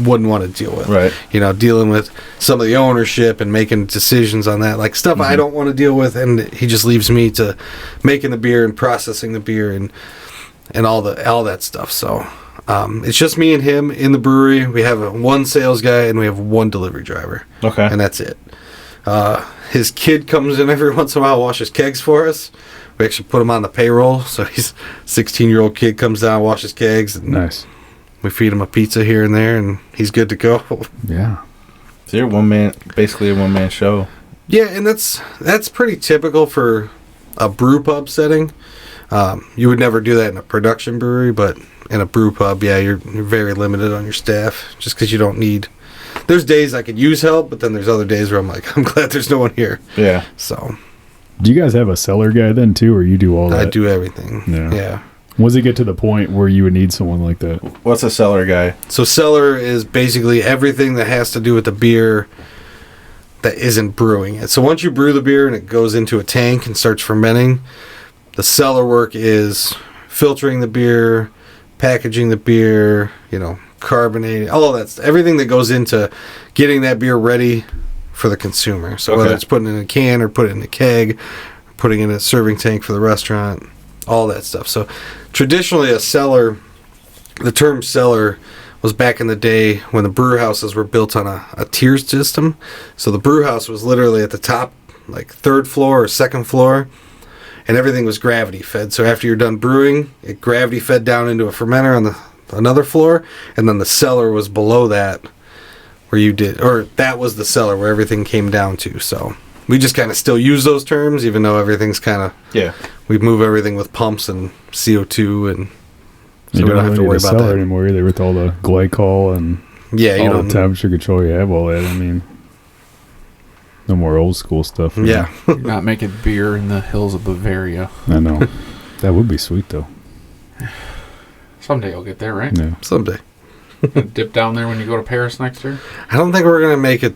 wouldn't want to deal with. Right. Dealing with some of the ownership and making decisions on that, like stuff I don't want to deal with, and he just leaves me to making the beer and processing the beer and all that stuff. So it's just me and him in the brewery. We have one sales guy and we have one delivery driver. Okay. And that's it. His kid comes in every once in a while, washes kegs for us. We actually put him on the payroll, so he's 16-year-old kid comes down, washes kegs, and Nice. we feed him a pizza here and there, and he's good to go. Yeah. So you're basically a one-man show. Yeah, and that's pretty typical for a brew pub setting. You would never do that in a production brewery, but in a brew pub, yeah, you're very limited on your staff, just because you don't need. There's days I could use help, but then there's other days where I'm like, I'm glad there's no one here. Yeah. So Do you guys have a cellar guy then too, or you do all that? I do everything. Yeah. Once it get to the point where you would need someone like that? What's a cellar guy? So cellar is basically everything that has to do with the beer that isn't brewing it. So once you brew the beer and it goes into a tank and starts fermenting, the cellar work is filtering the beer, packaging the beer, carbonating, all of that stuff. Everything that goes into getting that beer ready for the consumer. So whether it's putting it in a can or put it in a keg, putting it in a serving tank for the restaurant, all that stuff. So traditionally a cellar, the term cellar was back in the day when the brew houses were built on a tier system. So the brew house was literally at the top, like 3rd floor or 2nd floor, and everything was gravity fed. So after you're done brewing, it gravity fed down into a fermenter on another floor, and then the cellar was below that that was the cellar where everything came down to. So we just kind of still use those terms, even though everything's kind of, we move everything with pumps and CO2, and so we don't have to worry about that anymore either, with all the glycol and all the temperature control. You have all that. I mean, no more old school stuff. Yeah. You're not making beer in the hills of Bavaria. I know. That would be sweet though. Someday you'll get there, right? Yeah. Someday. Dip down there when you go to Paris next year? I don't think we're going to make it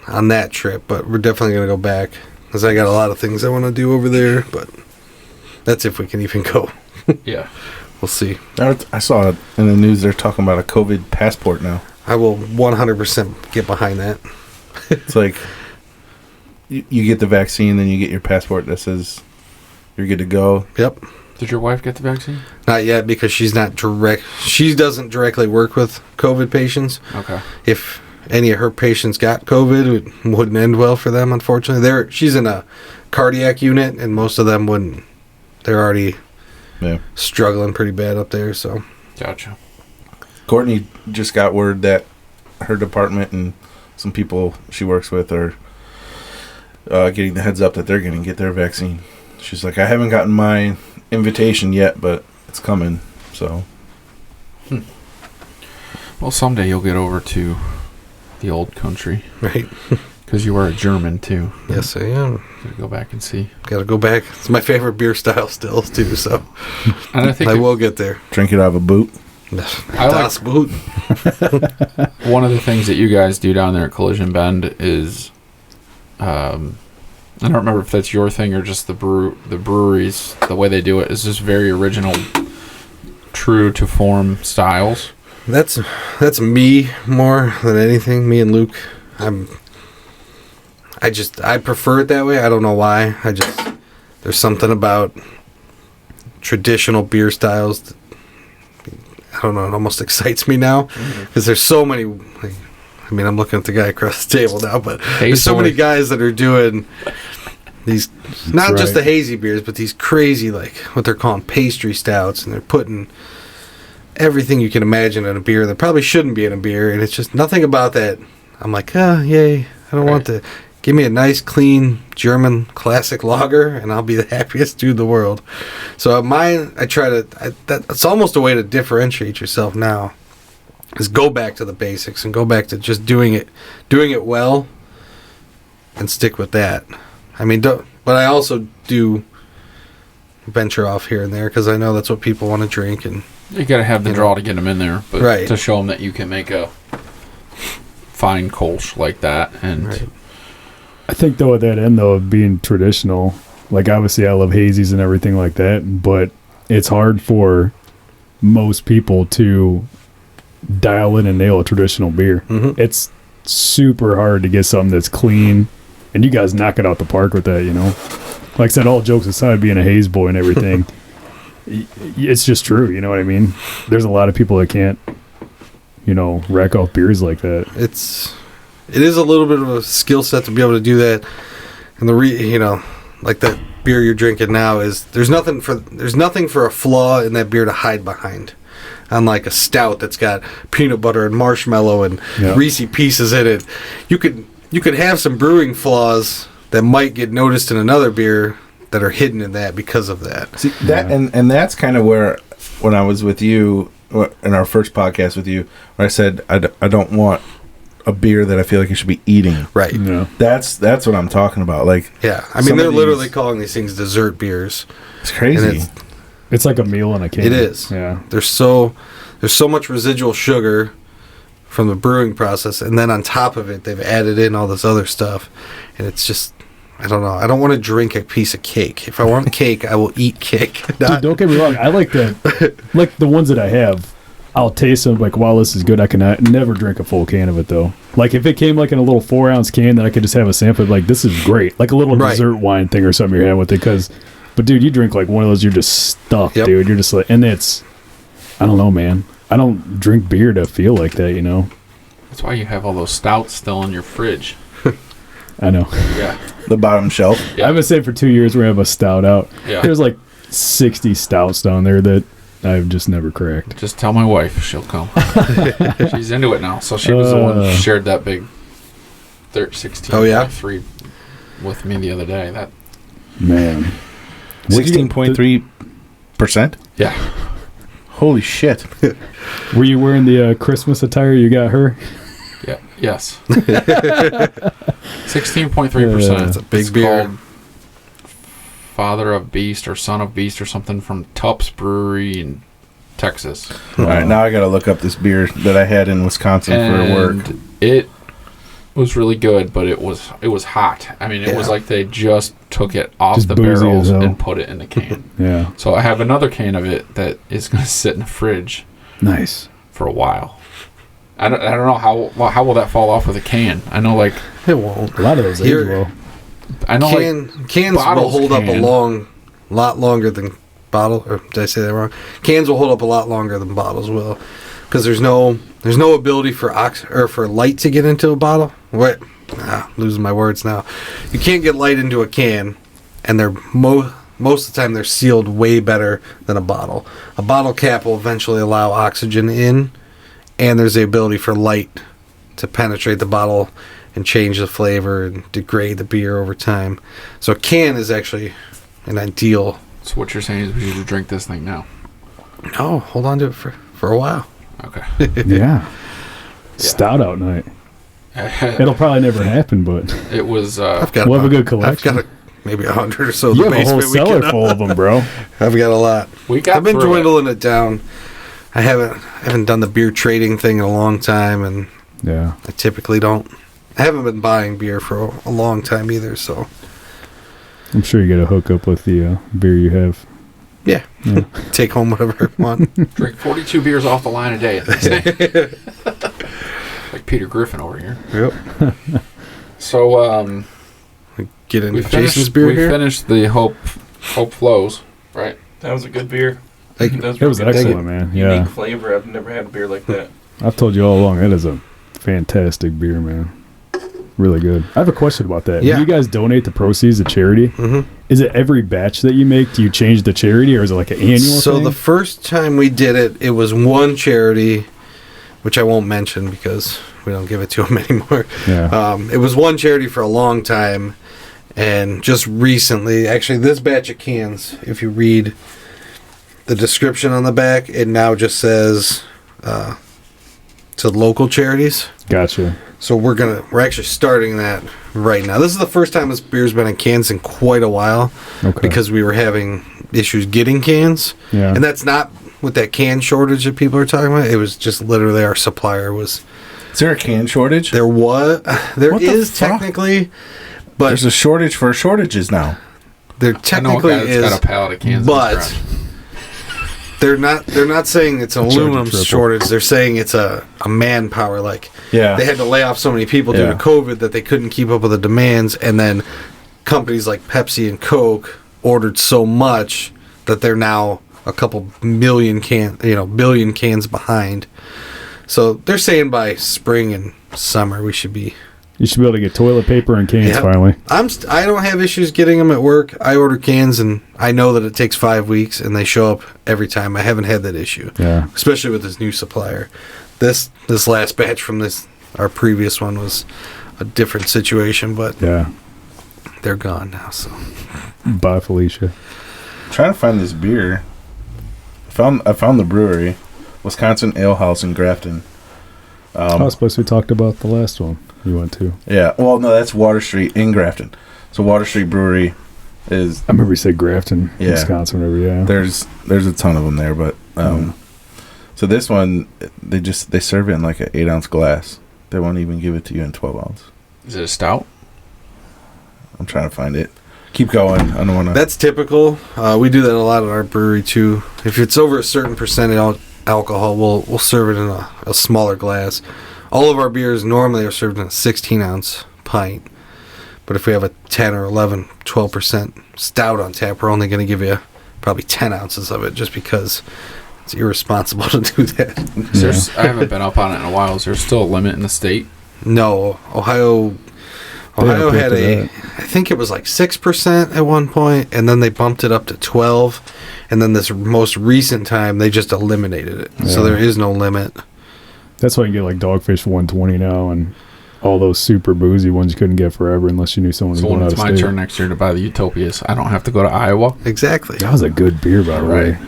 on that trip, but we're definitely going to go back, because I got a lot of things I want to do over there, but that's if we can even go. Yeah. we'll see. I saw it in the news. They're talking about a COVID passport now. I will 100% get behind that. It's like you get the vaccine, then you get your passport that says you're good to go. Yep. Did your wife get the vaccine? Not yet, because she's not direct. She doesn't directly work with COVID patients. Okay. If any of her patients got COVID, it wouldn't end well for them, unfortunately. She's in a cardiac unit, and most of them wouldn't. They're already struggling pretty bad up there, so. Gotcha. Courtney just got word that her department and some people she works with are getting the heads up that they're going to get their vaccine. She's like, I haven't gotten my invitation yet, but it's coming, so. Well, someday you'll get over to the old country. Right. Because you are a German, too. Yes, I am. Gotta go back and see. Gotta go back. It's my favorite beer style still, too, so. And I think I will get there. Drink it out of a boot. Das Boot. One of the things that you guys do down there at Collision Bend is, I don't remember if that's your thing or just the breweries, the way they do it is just very original, true to form styles. That's me more than anything. Me and Luke. I prefer it that way. I don't know why. There's something about traditional beer styles that, I don't know, it almost excites me now because there's so many. I'm looking at the guy across the table now, but there's so many guys that are doing these, not just the hazy beers, but these crazy, like what they're calling pastry stouts, and they're putting everything you can imagine in a beer that probably shouldn't be in a beer, and it's just nothing about that. I'm like, yay! I don't want to. Give me a nice, clean German classic lager, and I'll be the happiest dude in the world. So mine, it's almost a way to differentiate yourself now, is go back to the basics and go back to just doing it well, and stick with that. But I also do venture off here and there because I know that's what people want to drink, and you got to have the draw to get them in there, but to show them that you can make a fine Kolsch like that, and. Right. I think, though, at that end, though, of being traditional, like, obviously I love hazies and everything like that, but it's hard for most people to dial in and nail a traditional beer. Mm-hmm. It's super hard to get something that's clean, and you guys knock it out the park with that, Like I said, all jokes aside, being a haze boy and everything, it's just true, you know what I mean? There's a lot of people that can't, rack off beers like that. It is a little bit of a skill set to be able to do that, and like that beer you're drinking now is there's nothing for a flaw in that beer to hide behind, unlike a stout that's got peanut butter and marshmallow and Reese Pieces in it. You could have some brewing flaws that might get noticed in another beer that are hidden in that because of that. See that, and that's kind of where when I was with you in our first podcast with you, where I said I don't want a beer that I feel like you should be eating. Right. Yeah. That's what I'm talking about. Like, yeah, they're literally calling these things dessert beers. It's crazy. It's like a meal in a can. It is. Yeah. There's so much residual sugar from the brewing process, and then on top of it, they've added in all this other stuff, and it's just, I don't know. I don't want to drink a piece of cake. If I want cake, I will eat cake. Dude, don't get me wrong. I like that. Like the ones that I have. I'll taste them like, wow, this is good. I can never drink a full can of it, though. Like, if it came like in a little 4-ounce can that I could just have a sample, like, this is great. Like a little dessert wine thing or something you're having with it. But, dude, you drink like one of those, you're just stuck, dude. You're just like, and it's, I don't know, man. I don't drink beer to feel like that, That's why you have all those stouts still in your fridge. I know. Yeah. The bottom shelf. Yeah. I've been saying for 2 years we have a stout out. Yeah. There's like 60 stouts down there that I've just never cracked. Just tell my wife, she'll come. She's into it now. So she was the one who shared that big 16.3 with me the other day. That man, 16.3%. Yeah. Holy shit. Were you wearing the Christmas attire you got her? Yeah. Yes. 16.3%. That's a big beer. Father of Beast or Son of Beast or something from Tupp's Brewery in Texas. All right, now I got to look up this beer that I had in Wisconsin for work. It was really good, but it was hot. I mean, it was like they just took it off Just the boozy barrels as hell. and put it in the can. Yeah. So I have another can of it that is going to sit in the fridge Nice. for a while. I don't know how will that fall off with a can. I know like It won't. A lot of those age Here- well. I know Cans will bottles hold up can. a lot longer than bottle. Or did I say that wrong? Cans will hold up a lot longer than bottles will, because there's no ability for for light to get into a bottle. What? Losing my words now. You can't get light into a can, and they're most of the time they're sealed way better than a bottle. A bottle cap will eventually allow oxygen in, and there's the ability for light to penetrate the bottle and change the flavor and degrade the beer over time. So a can is actually an ideal. So what you're saying is we should drink this thing now. No, hold on to it for a while. Okay. Yeah. Stout out night. It'll probably never happen, but It was I've got we'll have a about- good collection. I've got maybe 100 or so in You the have a whole basement. cellar full of them, bro. I've got a lot. we got I've been through it. dwindling it down. I haven't done the beer trading thing in a long time, and Yeah. I typically don't. I haven't been buying beer for a long time either, so I'm sure you get a hookup with the beer you have. yeah. Yeah. Take home whatever I want. Drink 42 beers off the line a day. Like Peter Griffin over here. Yep. So Get into we finished, Jason's beer we here. finished the Hope Flows, right? That was a good beer. Thank you. That It was real good. excellent, man. Unique Yeah. flavor. I've never had a beer like that. I've told you all along, that is a fantastic beer, man. Really good. I have a question about that. Yeah. When you guys donate the proceeds to charity, Mhm. is it every batch that you make? Do you change the charity, or is it like an annual So thing? the first time we did it, it was one charity, which I won't mention because we don't give it to them anymore. Yeah. It was one charity for a long time, and just recently, actually, this batch of cans, if you read the description on the back, it now just says to local charities. Gotcha. So we're actually starting that right now. This is the first time this beer's been in cans in quite a while, Okay. because we were having issues getting cans. Yeah. And that's not with that can shortage that people are talking about. It was just literally our supplier was. Is there a can shortage? There What the is fuck? technically, but There's a shortage for shortages now. there I know a technically guy that's is. got a pallet of cans. in his But garage. they're not saying it's an Charge aluminum triple. shortage. They're saying it's a manpower. Like Yeah. they had to lay off so many people due Yeah. to COVID that they couldn't keep up with the demands, and then companies like Pepsi and Coke ordered so much that they're now a couple billion cans behind. So they're saying by spring and summer we should be. You should be able to get toilet paper and cans Yep. finally. I don't have issues getting them at work. I order cans and I know that it takes 5 weeks and they show up every time. I haven't had that issue, Yeah. especially with this new supplier. This last batch from our previous one was a different situation, but Yeah. they're gone now. So Bye, Felicia. Trying to find this beer. I found the brewery, Wisconsin Ale House in Grafton. I suppose we talked about the last one you went to. Yeah. Well, no, that's Water Street in Grafton. So Water Street Brewery is I remember you said Grafton, Yeah. Wisconsin, whatever. Yeah. there's a ton of them there, but so this one they serve it in like an 8-ounce glass. They won't even give it to you in 12 ounce. Is it a stout? I'm trying to find it. Keep going. I don't want to. that's typical. We do that a lot at our brewery too. If it's over a certain percent alcohol, we'll serve it in a smaller glass. All of our beers normally are served in a 16-ounce pint. But if we have a 10 or 11, 12% stout on tap, we're only going to give you probably 10 ounces of it just because it's irresponsible to do that. I haven't been up on it in a while. Is there still a limit in the state? No, Ohio They had uplifted I think it was like 6% at one point, and then they bumped it up to 12, and then this most recent time they just eliminated it. So Yeah. there is no limit. That's why you can get like Dogfish for 120 now, and all those super boozy ones you couldn't get forever unless you knew someone was So going when out it's of my state. turn next year to buy the Utopias, I don't have to go to Iowa. Exactly. That was a good beer, by the way. Right.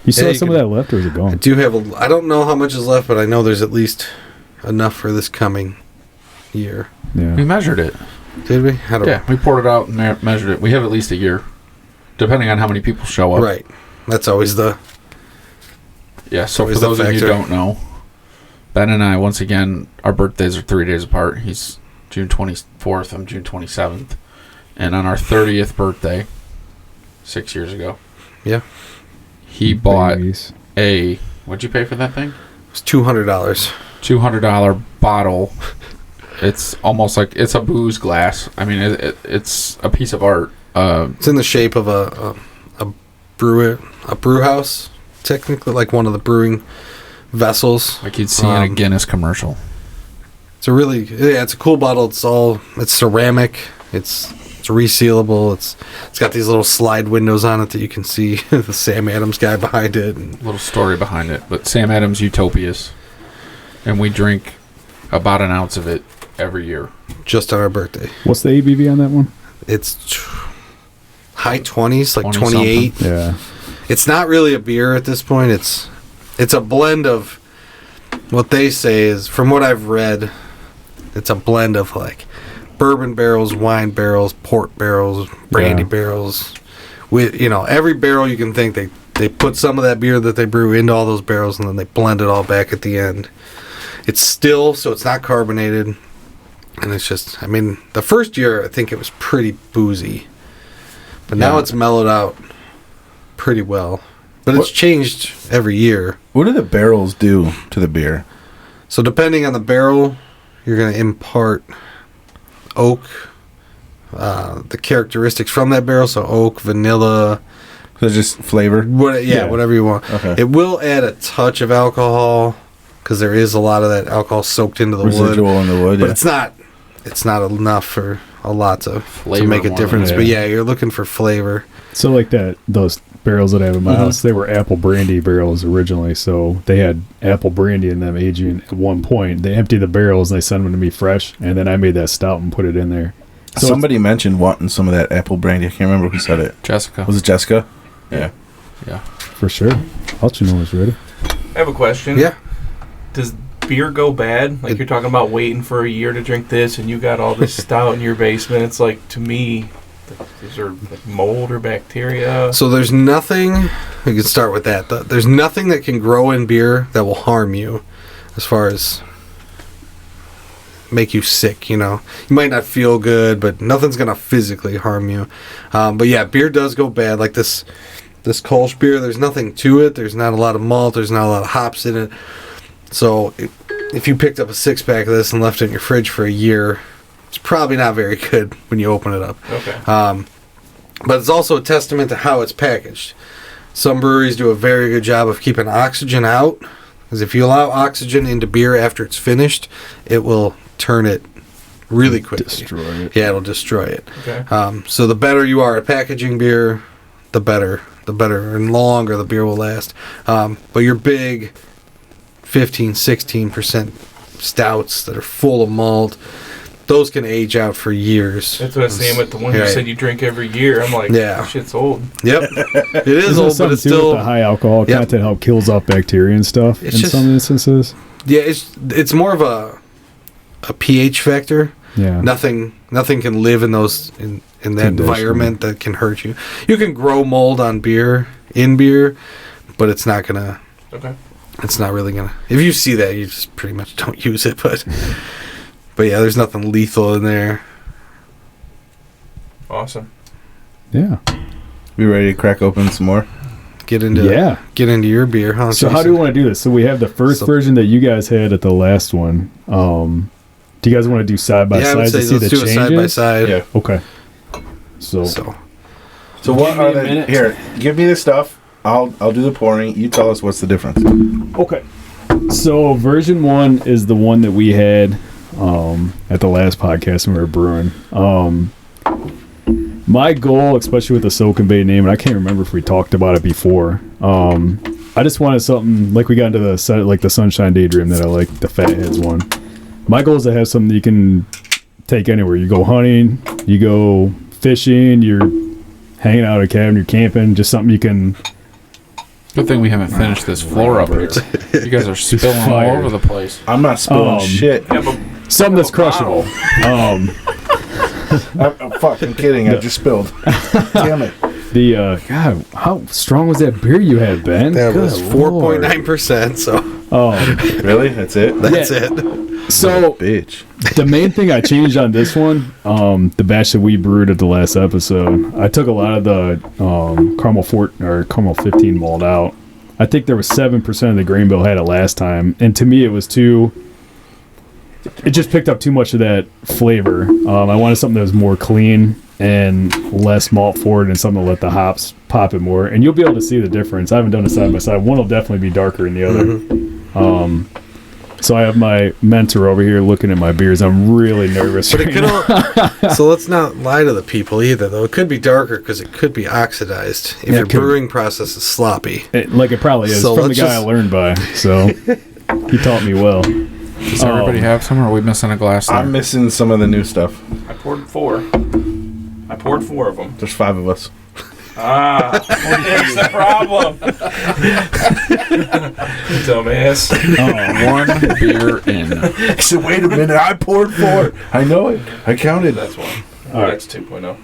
You still Yeah, have you some of that left, or is it I gone? do have I don't know how much is left, but I know there's at least enough for this coming year. We Yeah. measured it. Did we? How do Yeah, we poured it out and measured it. We have at least a year, depending on how many people show up. Right. That's always the. Yeah, so for Always the those of you who factor. don't know, Ben and I, once again, our birthdays are 3 days apart. He's June 24th. I'm June 27th. And on our 30th birthday, 6 years ago, Yeah. he bought Babies. what'd you pay for that thing? It's $200. $200 bottle. It's almost like it's a booze glass. I mean, it's a piece of art. It's in the shape of a brew house, technically, like one of the brewing vessels. Like you'd see in a Guinness commercial. It's a cool bottle. It's ceramic. It's resealable. It's got these little slide windows on it that you can see the Sam Adams guy behind it. And Little story behind it. But Sam Adams Utopias. And we drink about an ounce of it every year. just on our birthday. What's the ABV on that one? It's high 20s, like 20 28. something. Yeah. It's not really a beer at this point. It's a blend of what they say is, from what I've read, it's a blend of like bourbon barrels, wine barrels, port barrels, brandy barrels. With every barrel you can think, they put some of that beer that they brew into all those barrels, and then they blend it all back at the end. It's still, so it's not carbonated, and it's just, the first year I think it was pretty boozy, but now it's mellowed out pretty well. But it's changed every year. What do the barrels do to the beer? So depending on the barrel, you're going to impart oak, the characteristics from that barrel. So oak, vanilla. So it's just flavor? Whatever you want. Okay. It will add a touch of alcohol because there is a lot of that alcohol soaked into the Residual wood. in the wood, But yeah. it's not enough for a lot to Flavor make a more difference. than- But yeah, you're looking for flavor. So like those barrels that I have in my house, they were apple brandy barrels originally. So they had apple brandy in them aging at one point. They emptied the barrels and they sent them to me fresh. And then I made that stout and put it in there. So Somebody mentioned wanting some of that apple brandy. I can't remember who said it. Jessica. Was it Jessica? Yeah. Yeah. for sure. I'll let you know when it's ready. I have a question. Yeah. Does beer go bad? Like, you're talking about waiting for a year to drink this, and you got all this stout in your basement. It's like, to me, is there like mold or bacteria? So there's nothing, we can start with that. There's nothing that can grow in beer that will harm you as far as make you sick, You might not feel good, but nothing's going to physically harm you. But yeah, beer does go bad. Like this Kolsch beer, there's nothing to it. There's not a lot of malt. There's not a lot of hops in it. So if you picked up a 6-pack of this and left it in your fridge for a year, it's probably not very good when you open it up. Okay. But it's also a testament to how it's packaged. Some breweries do a very good job of keeping oxygen out, because if you allow oxygen into beer after it's finished, it will turn it really quickly. Destroy it. Yeah, it'll destroy it. Okay. So the better you are at packaging beer, the better and longer the beer will last. But your big 15, 16% stouts that are full of malt, those can age out for years. That's what I was saying with the one you Right. said you drink every year. I'm like, Yeah. this shit's old. Yep. It is Isn't old, but it's to do with still... the high alcohol Yep. content how it kills off bacteria and stuff It's in just- some instances. Yeah, it's more of a pH factor. Yeah. Nothing can live in those in that Condition. environment that can hurt you. You can grow mold on beer, but it's not gonna. Okay. It's not really gonna. If you see that, you just pretty much don't use it. But yeah, there's nothing lethal in there. Awesome. Yeah. We ready to crack open some more? Get into your beer, huh? So how do we want to do this? So we have the first version that you guys had at the last one. Do you guys want to do side by Yeah, I would side say to see the let's do it side by changes? side. Yeah. Okay. So So what me are a the minute. here? Give me the stuff. I'll do the pouring. You tell us what's the difference. okay. So version 1 is the one that we had at the last podcast when we were brewing. My goal, especially with the Soakin Bait name, and I can't remember if we talked about it before. I just wanted something like we got into the Sunshine Daydream that I like, the Fatheads one. My goal is to have something you can take anywhere. You go hunting, you go fishing, you're hanging out at a cabin, you're camping, just something you can. Good thing we haven't finished this floor up here. You guys are spilling all fired. over the place. I'm not spilling shit. Yeah, but Something that's crushable. I'm fucking kidding. I just spilled. Damn it. God, how strong was that beer you had, Ben? That Good was Lord. 4.9%. So Really? That's it? That's it. So Bitch. the main thing I changed on this one, the batch that we brewed at the last episode, I took a lot of the caramel 15 malt out. I think there was 7% of the grain bill had it last time, and to me it was too. It just picked up too much of that flavor. I wanted something that was more clean and less malt forward, and something to let the hops pop it more. And you'll be able to see the difference. I haven't done it side by side. One will definitely be darker than the other. So I have my mentor over here looking at my beers. I'm really nervous. But it could so let's not lie to the people either, though. It could be darker because it could be oxidized if your brewing process is sloppy. It probably is. So From the guy I learned by. So he taught me well. Does everybody have some, or are we missing a glass there? I'm missing some of the new stuff. I poured 4 of them. There's 5 of us. Here's the problem. Dumbass. One beer in. I said, wait a minute, I poured 4. I know it. I counted. That's one. All right. That's 2.0.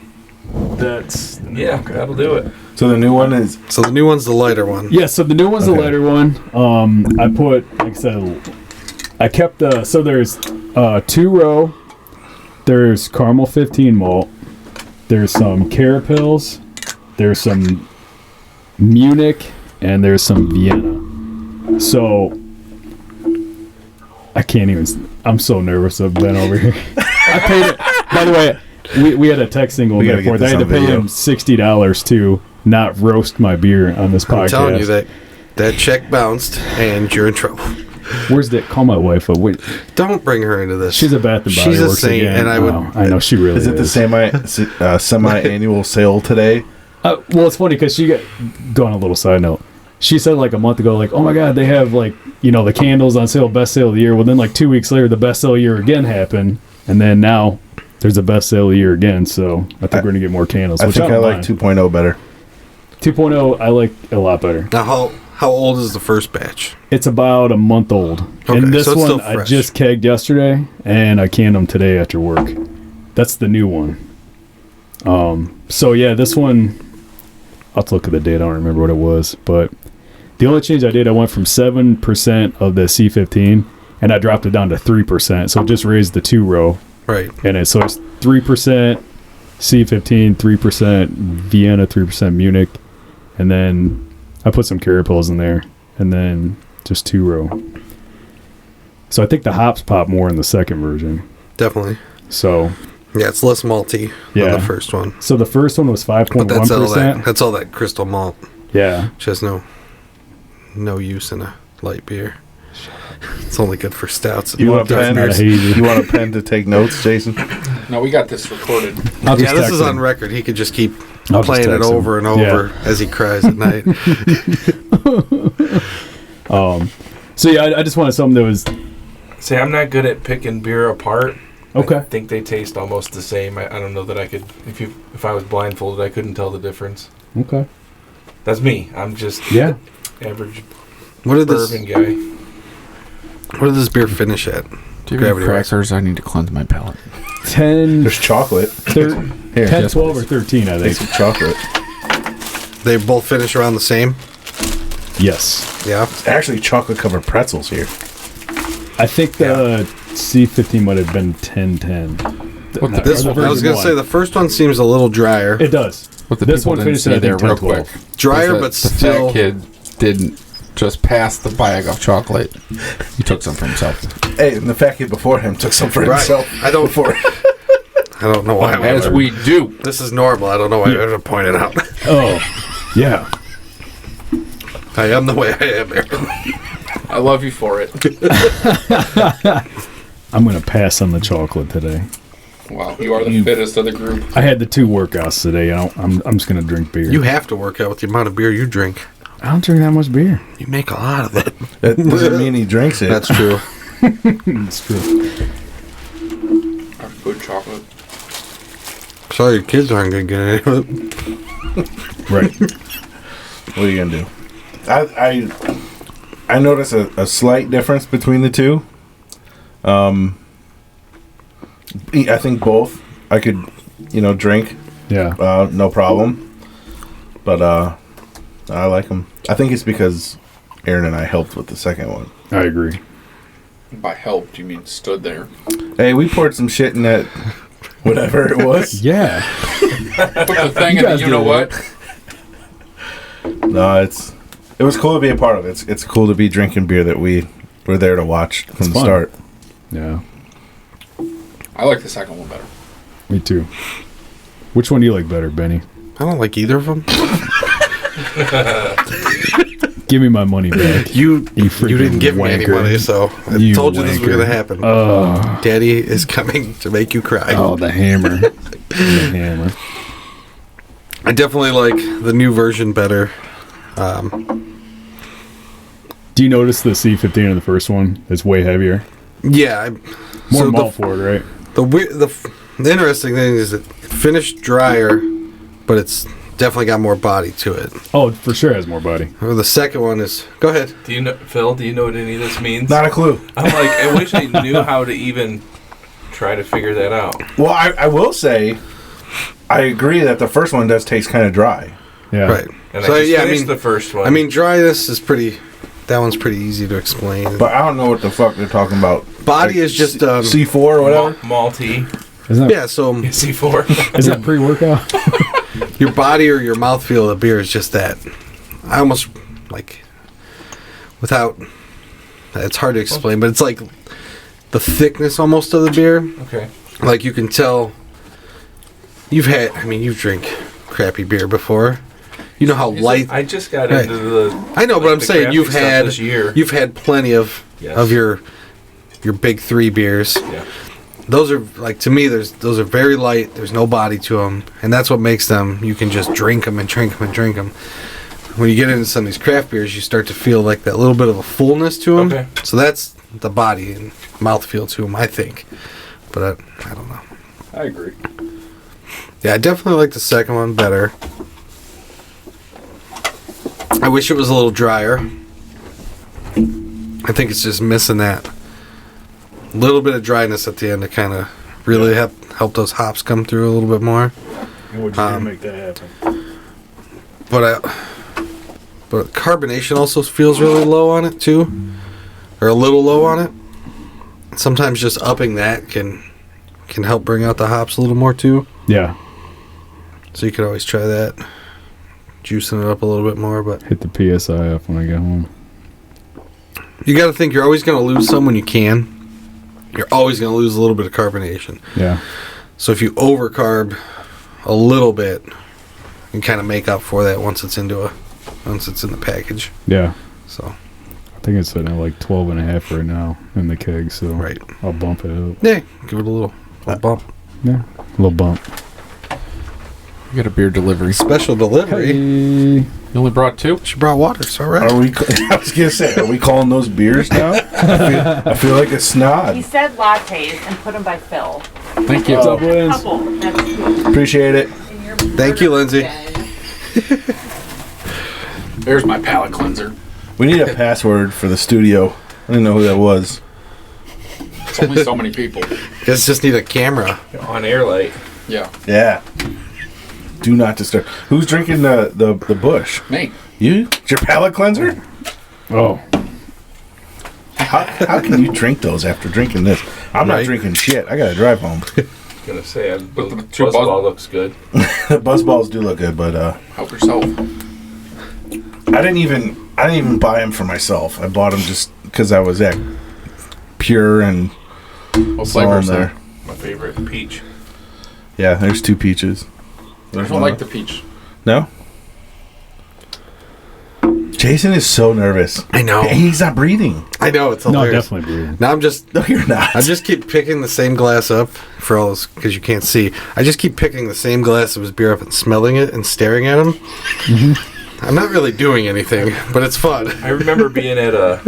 That's Yeah, that'll do it. So the new one is... So the new one's the lighter one. yeah. So the new one's Okay. the lighter one. I put, like I said, I kept the. So there's 2 row. There's caramel 15 malt. There's some carapils. There's some Munich, and there's some Vienna. So I can't even. I'm so nervous. I've been over here. I paid it. By the way, we had a texting going back and forth. I had to pay him $60 to not roast my beer on this podcast. I'm telling you that check bounced, and you're in trouble. Where's that? Call my wife. Wait, Don't bring her into this. she's a Bath and Body She's a Works saint, again. and I would. I know she really is. Is it the semi-annual sale today? Well, it's funny because she got going a little side note. She said like a month ago, like, oh my God, they have like, the candles on sale, best sale of the year. Well, then like 2 weeks later, the best sale of the year again happened. And then now there's the best sale of the year again. So I think we're going to get more candles. I think I like 2.0 better. 2.0, I like a lot better. Now, how old is the first batch? It's about a month old. Okay, and this so it's one still I fresh. just kegged yesterday, and I canned them today after work. That's the new one. So yeah, this one, I'll have to look at the date. I don't remember what it was, but the only change I did, I went from 7% of the C15, and I dropped it down to 3%. So it just raised the 2 row Right. in it. So it's 3% C15, 3% Vienna, 3% Munich, and then I put some carapils in there, and then just 2 row. So I think the hops pop more in the second version. Definitely. So Yeah, it's less malty than the first one. So the first one was But that's all 5.1%. that's all that crystal malt. Yeah. Which has no use in a light beer. It's only good for stouts. You want a pen? not a hazy. You want a pen to take notes, Jason? No, we got this recorded. I'll just Yeah, this text is him. on record. He could just keep I'll just playing it text him. over and over as he cries at night. So yeah, I just wanted something that was See, I'm not good at picking beer apart. okay. I think they taste almost the same. I don't know that I could. If I was blindfolded, I couldn't tell the difference. Okay. That's me. I'm just Yeah. average What did bourbon guy. this beer finish at? Do you have any Gravity Rise. crackers? I need to cleanse my palate. 10, There's chocolate. Here, 10 yes, 12, or 13, I take think. some chocolate. They both finish around the same? Yes. Yeah. Actually, chocolate-covered pretzels here. I think the C15 might have been 10-10. What the- This Or one, I was version going to say one. the first one seems a little drier. It does. What the This people one didn't finished see at, I there think, real 10-12. quick. Drier, was that but the still. fat kid didn't just pass the bag of chocolate. He took some for himself. Hey, and the fat kid before him took some for Right. himself. I don't- Before. I don't know why. As we do. This is normal. I don't know why I ever pointed out. Oh, yeah. I am the way I am, Aaron. I love you for it. I'm going to pass on the chocolate today. Wow, you are the fittest of the group. I had the 2 workouts today. I'm just going to drink beer. You have to work out with the amount of beer you drink. I don't drink that much beer. You make a lot of it. That doesn't mean he drinks it. That's true. It's true. Good chocolate. Sorry, your kids aren't going to get any of it. Right. What are you gonna do? I notice a slight difference between the two. I think both I could, drink, Yeah. no problem. But I like them. I think it's because Aaron and I helped with the second one. I agree. By helped, you mean stood there. Hey, we poured some shit in that, whatever it was. Yeah. Put the thing in guys the you know did what? No, it was cool to be a part of it. It's cool to be drinking beer that we were there to watch from the fun. start. Yeah. I like the second one better. Me too. Which one do you like better, Benny? I don't like either of them. Give me my money back. You freaking didn't give me any wanker. money, so I You told you this was wanker. going to happen. Oh, Daddy is coming to make you cry. the hammer. The hammer. I definitely like the new version better. Do you notice the C15 in the first one is way heavier? Yeah. More so malt forward, right? the interesting thing is it finished drier, but it's definitely got more body to it. Oh, it for sure has more body. Or the second one is... Go ahead. Do you know, Phil? Do you know what any of this means? Not a clue. I'm like, I wish I knew how to even try to figure that out. Well, I will say, I agree that the first one does taste kind of dry. Yeah. Right. And So, I just yeah, I finished mean- the first one. I mean, dryness is pretty... That one's pretty easy to explain. But I don't know what the fuck they're talking about. Body is just... C4 or whatever. malty. Isn't that, yeah, so C4. is that pre-workout? your body or your mouthfeel of the beer is just that. I almost, like... Without... It's hard to explain, but it's like the thickness almost of the beer. Okay. Like you can tell... You've drank crappy beer before. You know how light... I just got Right. into the... I know, but I'm the saying crafty stuff this year. you've had plenty of Yes. your big three beers. Yeah. Those are like, to me, those are very light. There's no body to them, and that's what makes them. You can just drink them and drink them and drink them. When you get into some of these craft beers, you start to feel like that little bit of a fullness to them. Okay. So that's the body and mouthfeel to them, I think. But I don't know. I agree. Yeah, I definitely like the second one better. I wish it was a little drier. I think it's just missing that little bit of dryness at the end to kind of really help those hops come through a little bit more. And what'd you do to make that happen? But carbonation also feels really low on it too, or a little low on it. Sometimes just upping that can help bring out the hops a little more too. Yeah. So you could always try that, juicing it up a little bit more. But Hit the PSI up when I get home. you got to think you're always going to lose some when you can. You're always going to lose a little bit of carbonation. Yeah. So if you overcarb a little bit, you can kind of make up for that once it's in the package. Yeah. So I think it's sitting at like 12.5 right now in the keg, so right, I'll bump it up. yeah, give it a little bump. Yeah. A little bump. You got a beer delivery. Special delivery. Hey. You only brought 2? She brought water. So all right. Are we? I was gonna say, are we calling those beers now? I feel like a He snob. said lattes and put them by Phil. Thank you. What's up, Lins? Couple. That's Appreciate it. in your Thank you, Lindsay. There's my palate cleanser. We need a password for the studio. I didn't know who that was. It's only so many people. Guys just need a camera. On air light. Yeah. Yeah. Do not disturb. Who's drinking the Bush? Me. You? It's your palate cleanser? Oh. How can you drink those after drinking this? I'm not Right. drinking shit. I gotta drive home. Gonna say, the the two Buzzball looks good. The Buzzballs do look good, but Help yourself. I didn't even buy them for myself. I bought them just because I was at Pure and What saw 'em flavors there. there? My favorite, peach. Yeah, there's 2 peaches. I There's don't one like the peach. No? Jason is so nervous. I know. And he's not breathing. I know it's No, hilarious. definitely breathing. Now I'm just No, you're not. I just keep picking the same glass up for all those because you can't see. I just keep picking the same glass of his beer up and smelling it and staring at him. I'm not really doing anything, but it's fun. I remember being at a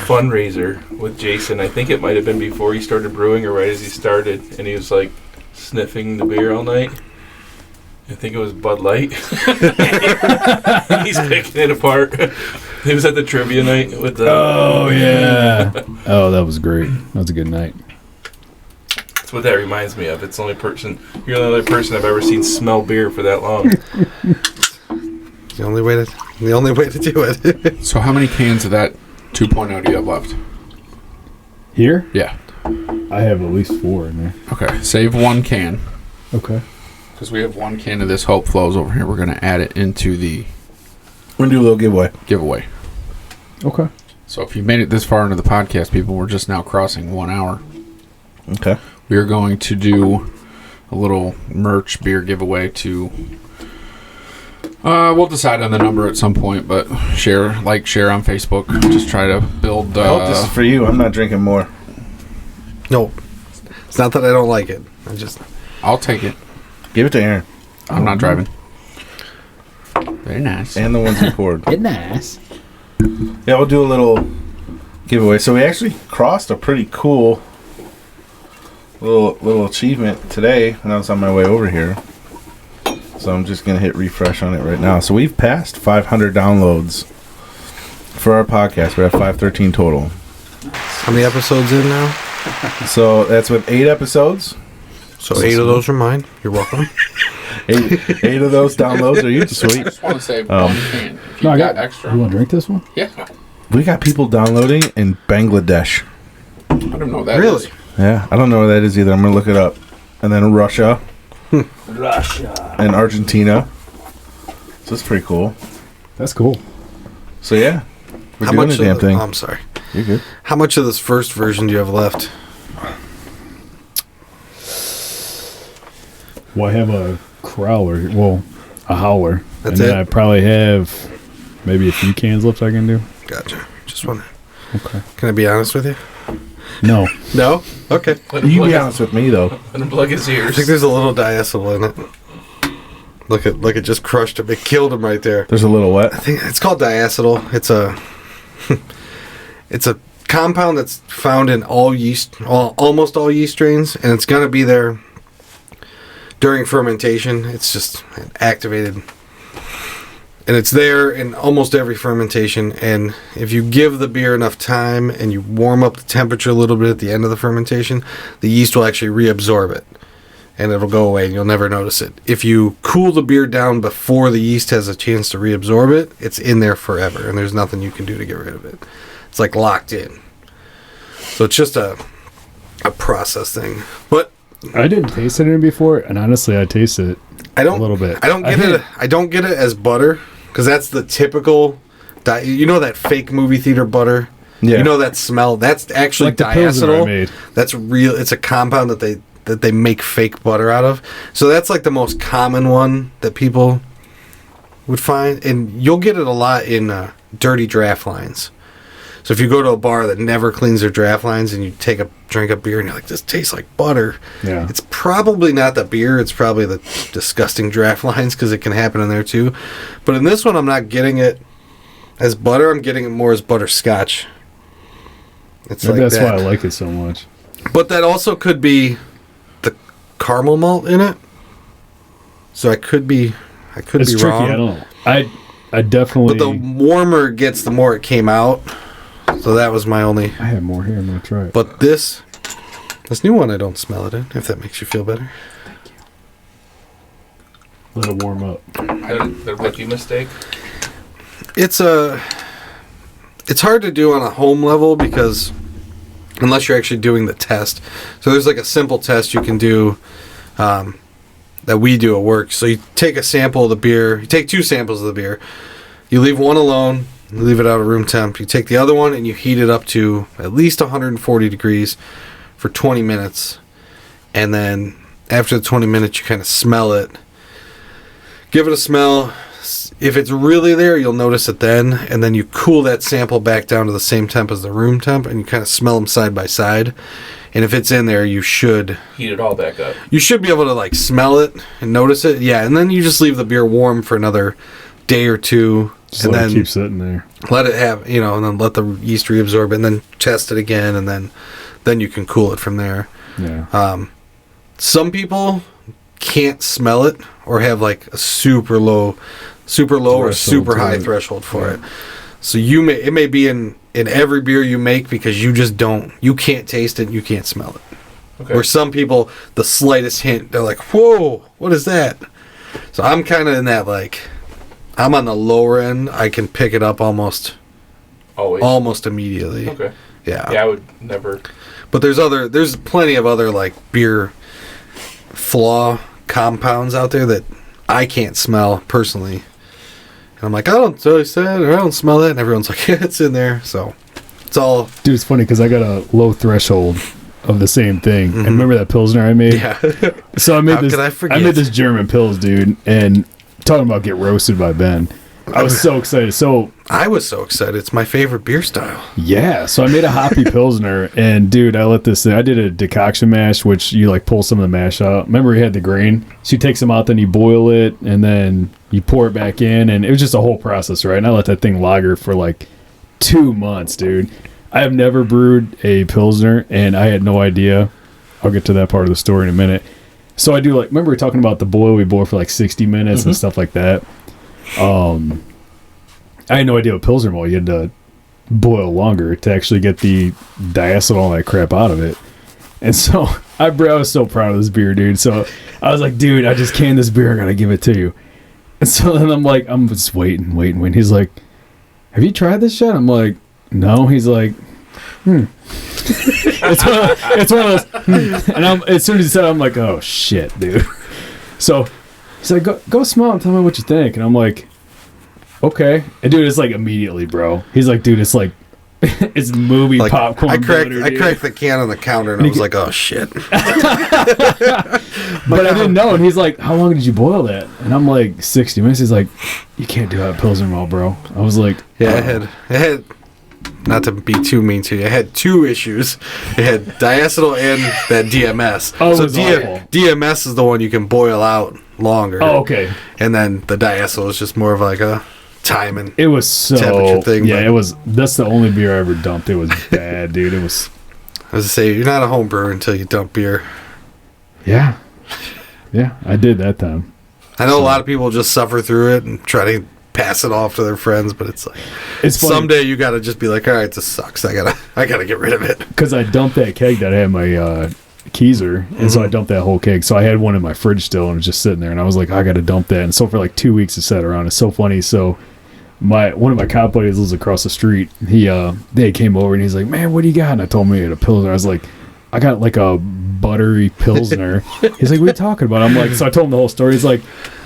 fundraiser with Jason. I think it might have been before he started brewing or right as he started, and he was like sniffing the beer all night. I think it was Bud Light. He's picking it apart. He was at the trivia night with the. Oh, yeah. Oh, that was great. That was a good night. That's what that reminds me of. It's the only person. You're the only person I've ever seen smell beer for that long. The only way to do it. So how many cans of that 2.0 do you have left? Here? Yeah. I have at least 4 in there. Okay. Save 1 can. Okay. Because we have 1 can of this Hope Flows over here. We're going to add it into the We're going to do a little giveaway. Okay. So if you made it this far into the podcast, people, we're just now crossing 1 hour. Okay. We are going to do a little merch beer giveaway to... we'll decide on the number at some point, but share on Facebook. Just try to build... I hope this is for you. I'm not drinking more. No. It's not that I don't like it. I'll take it. Give it to Aaron. I'm not driving. Very nice. And the ones you poured. It's nice. Yeah, we'll do a little giveaway. So we actually crossed a pretty cool little achievement today when I was on my way over here. So I'm just going to hit refresh on it right now. So we've passed 500 downloads for our podcast. We have 513 total. How many episodes in now? So that's with 8 episodes. So 8 of those are mine. You're welcome. 8 of those downloads are you. I Sweet. just want to say 1 can. If you No, I got got extra. You want to drink this one? Yeah. We got people downloading in Bangladesh. I don't know what that Really? is. Yeah, I don't know where that is either. I'm going to look it up. And then Russia. And Argentina. So it's pretty cool. That's cool. So yeah, we're How doing much the damn thing. I'm sorry. You're good. How much of this first version do you have left? Well, I have a crowler. Well, a howler. That's and then it? I probably have maybe a few cans left I can do. Gotcha. Just wondering. Okay. Can I be honest with you? No. No? Okay. You be honest with me though. Let him plug his I ears. think there's a little diacetyl in it. Look, it just crushed him. It killed him right there. There's a little wet. I think it's called diacetyl. It's a compound that's found in almost all yeast strains, and it's gonna be there during fermentation. It's just activated, and it's there in almost every fermentation. And if you give the beer enough time and you warm up the temperature a little bit at the end of the fermentation, the yeast will actually reabsorb it, and it'll go away, and you'll never notice it. If you cool the beer down before the yeast has a chance to reabsorb it, it's in there forever, and there's nothing you can do to get rid of it. It's like locked in. So it's just a process thing. But I didn't taste it in before, and honestly, I taste it I don't a little bit. I don't get it. I don't get it as butter because that's the typical. You know that fake movie theater butter. Yeah. You know that smell. That's actually Like the Pilsner I diacetyl. made. That's real. It's a compound that they make fake butter out of. So that's like the most common one that people would find, and you'll get it a lot in dirty draft lines. So if you go to a bar that never cleans their draft lines and you drink a beer and you're like, this tastes like butter. Yeah. It's probably not the beer. It's probably the disgusting draft lines because it can happen in there too. But in this one, I'm not getting it as butter. I'm getting it more as butterscotch. It's Maybe like that's that. why I like it so much. But that also could be the caramel malt in it. So I could be It's be tricky. wrong. I don't know. I definitely. But the warmer it gets, the more it came out. So that was my only. I have more here. I'm gonna try it. But this new one, I don't smell it in. If that makes you feel better. Let it warm up. The rookie mistake. It's hard to do on a home level because unless you're actually doing the test. So there's like a simple test you can do that we do at work. So you take a sample of the beer. You take 2 samples of the beer. You leave one alone. You leave it out at room temp. You take the other one and you heat it up to at least 140 degrees for 20 minutes. And then after the 20 minutes, you kind of smell it. Give it a smell. If it's really there, you'll notice it then. And then you cool that sample back down to the same temp as the room temp, and you kind of smell them side by side. And if it's in there, you should Heat it all back up. be able to like smell it and notice it. Yeah, and then you just leave the beer warm for another day or two. Just and let then it keep sitting there. let it have, and then let the yeast reabsorb it, and then test it again, and then you can cool it from there. Yeah. Some people can't smell it or have like a super low or Threshold super to high it. threshold for it. So it may be in every beer you make because you can't taste it, you can't smell it. Okay. Where some people, the slightest hint, they're like, whoa, what is that? So I'm kind of in that like, I'm on the lower end. I can pick it up almost immediately. Okay. Yeah. Yeah, I would never. But there's plenty of other like beer flaw compounds out there that I can't smell personally. And I'm like, I don't taste that, or I don't smell that, and everyone's like, yeah, it's in there. So it's all. Dude, it's funny because I got a low threshold of the same thing. And remember that Pilsner I made? Yeah. So I made How could I forget? I made this German Pils, dude, and talking about get roasted by Ben. I was so excited. So I was so excited. It's my favorite beer style. yeah, so I made a hoppy Pilsner, and dude, I did a decoction mash, which you like pull some of the mash out. Remember, he had the grain, so you take some out, then you boil it, and then you pour it back in, and it was just a whole process, right? And I let that thing lager for like 2 months, dude. I have never brewed a Pilsner, and I had no idea. I'll get to that part of the story in a minute. So I do like, remember we were talking about the boil, we boil for like 60 minutes and stuff like that. I had no idea what Pilsner was. You had to boil longer to actually get the diacetyl and all that crap out of it. And so I was so proud of this beer, dude. So I was like, dude, I just canned this beer. I got to give it to you. And so then I'm like, I'm just waiting. He's like, have you tried this yet? I'm like, no. He's like, it's one of those. And as soon as he said it, I'm like, oh, shit, dude. So he's like, go smell it and tell me what you think. And I'm like, okay. And dude, it's like immediately, bro. He's like, dude, it's like, it's movie Like, popcorn. I cracked butter, the can on the counter, and I was like, oh, shit. But I didn't know. And he's like, how long did you boil that? And I'm like, 60 minutes. He's like, you can't do that at Pilsner Mall, bro. I was like, Yeah, I had, not to be too mean to you, I had 2 issues. It had diacetyl and that DMS. Oh, it so was awful. DMS is the one you can boil out longer. oh, okay. And then the diacetyl is just more of like a time and It was so, temperature thing. yeah, but it was, that's the only beer I ever dumped. It was bad, dude. It was, I was to say, you're not a home brewer until you dump beer. yeah. Yeah, I did that time. I know a lot of people just suffer through it and try to pass it off to their friends, but it's like It's funny. someday you gotta just be like, all right, this sucks. I gotta get rid of it. Because I dumped that keg that I had my Keyser, and so I dumped that whole keg. So I had one in my fridge still, and it was just sitting there, and I was like, I got to dump that. And so for like 2 weeks it sat around. It's so funny. So one of my cop buddies lives across the street. They came over, and he's like, man, what do you got? And I told him he had a Pilsner. I was like, I got like a buttery Pilsner. He's like, what are you talking about? I'm like, so I told him the whole story. He's like,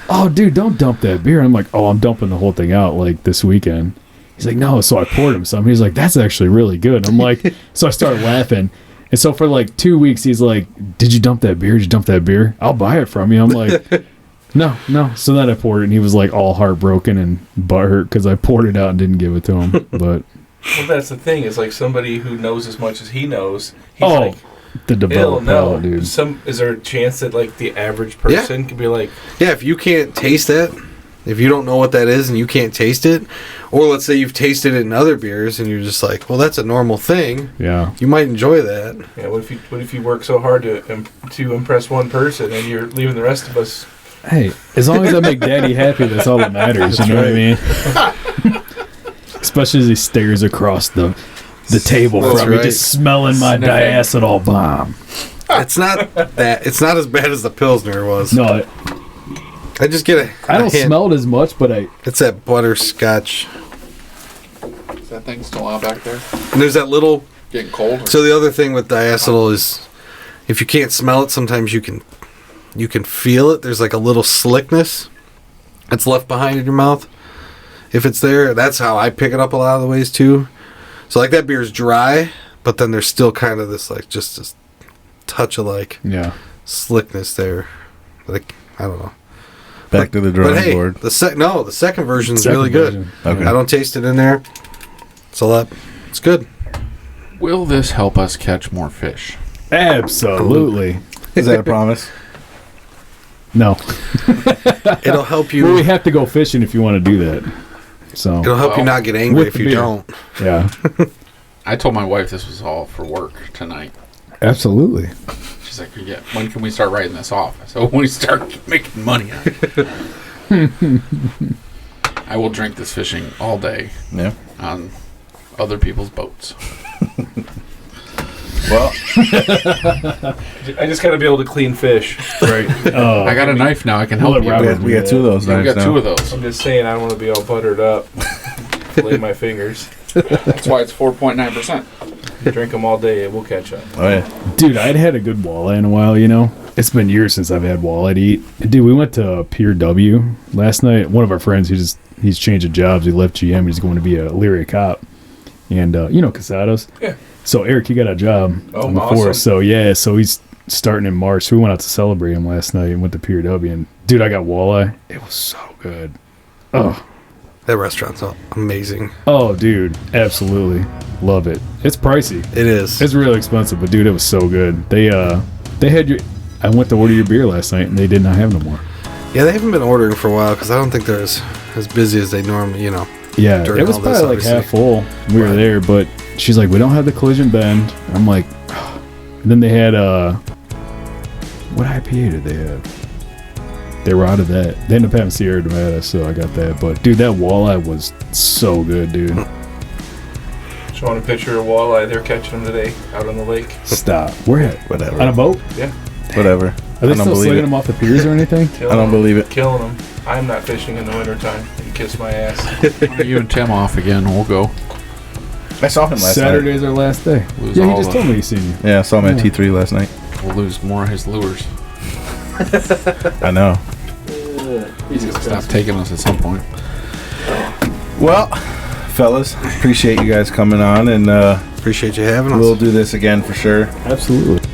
oh, dude, don't dump that beer. And I'm like, oh, I'm dumping the whole thing out like this weekend. He's like, no. So I poured him some. He's like, that's actually really good. I'm like, so I started laughing. And so for like 2 weeks, he's like, did you dump that beer? Did you dump that beer? I'll buy it from you. I'm like, no. So then I poured it, and he was like all heartbroken and butthurt because I poured it out and didn't give it to him. But Well, that's the thing. Is like somebody who knows as much as he knows. He's oh, like, the hell developed no. palate, dude. Is there a chance that like the average person could be like, Yeah, if you can't taste that, if you don't know what that is and you can't taste it, or let's say you've tasted it in other beers and you're just like, well, that's a normal thing. Yeah. You might enjoy that. yeah, what if you work so hard to impress one person and you're leaving the rest of us? Hey, as long as I make Daddy happy, that's all that matters. You know what I mean? Especially as he stares across the table That's from me, right. just smelling my Sniffing. diacetyl bomb. It's not that. It's not as bad as the Pilsner was. No, I just get a. I don't hint. smell it as much, but It's that butterscotch. Is that thing still out back there? And there's that little. Getting cold? So the other thing with diacetyl is, if you can't smell it, sometimes you can feel it. There's like a little slickness that's left behind in your mouth. If it's there, that's how I pick it up a lot of the ways too. So like that beer's dry, but then there's still kind of this like just this touch of like yeah. slickness there. Like I don't know. Back to the drawing But hey, board. the second version's Second really good. version. Okay. I don't taste it in there. It's good. Will this help us catch more fish? Absolutely. Is that a promise? No. It'll help you. Well, we have to go fishing if you want to do that. So, It'll help you Well, not get angry with if the you beer. don't. yeah. I told my wife this was all for work tonight. Absolutely. She's like, yeah, when can we start writing this off? I said, when we start making money on it. I will drink this fishing all day Yeah. on other people's boats. Well, I just got to be able to clean fish. Right. I got a knife now. I can help Let you. Robert we got two of those We knives got two now. of those. I'm just saying I don't want to be all buttered up. Fillet my fingers. That's why it's 4.9%. Drink them all day. It will catch up. Oh yeah. Dude, I'd had a good walleye in a while, you know? It's been years since I've had walleye to eat. Dude, we went to Pier W last night. One of our friends, he's changing jobs. He left GM. He's going to be a Leary cop. And, you know, Casados? Yeah. So, Eric, he got a job on the awesome. force. So, yeah, so he's starting in March. So we went out to celebrate him last night and went to Pier W. And, dude, I got walleye. It was so good. Oh. That restaurant's amazing. Oh, dude. Absolutely. Love it. It's pricey. It is. It's really expensive, but dude, it was so good. They had your. I went to order your beer last night, and they did not have no more. Yeah, they haven't been ordering for a while because I don't think they're as busy as they normally, you know. Yeah, During it was all this, probably like half full. We were Right. there, but she's like, we don't have the Collision Bend. I'm like, and then they had what IPA did they have? They were out of that. They ended up having Sierra Nevada, so I got that. But dude, that walleye was so good, dude. Showing a picture of walleye. They're catching them today out on the lake. Stop. Where at? Whatever. On a boat? Yeah. Whatever. Are I they don't still believe slinging it. them off the piers or anything? Killing I don't them. believe it. Killing them. I'm not fishing in the wintertime. You can kiss my ass. You and Tim off again. We'll go. I saw him last night. Saturday's our last day. Lose Yeah, he all just the- told me he seen you. Yeah, I saw him at Yeah. T3 last night. We'll lose more of his lures. I know. He's gonna stop taking us at some point. Well, fellas, appreciate you guys coming on, and Appreciate you having us. we'll do this again for sure. Absolutely.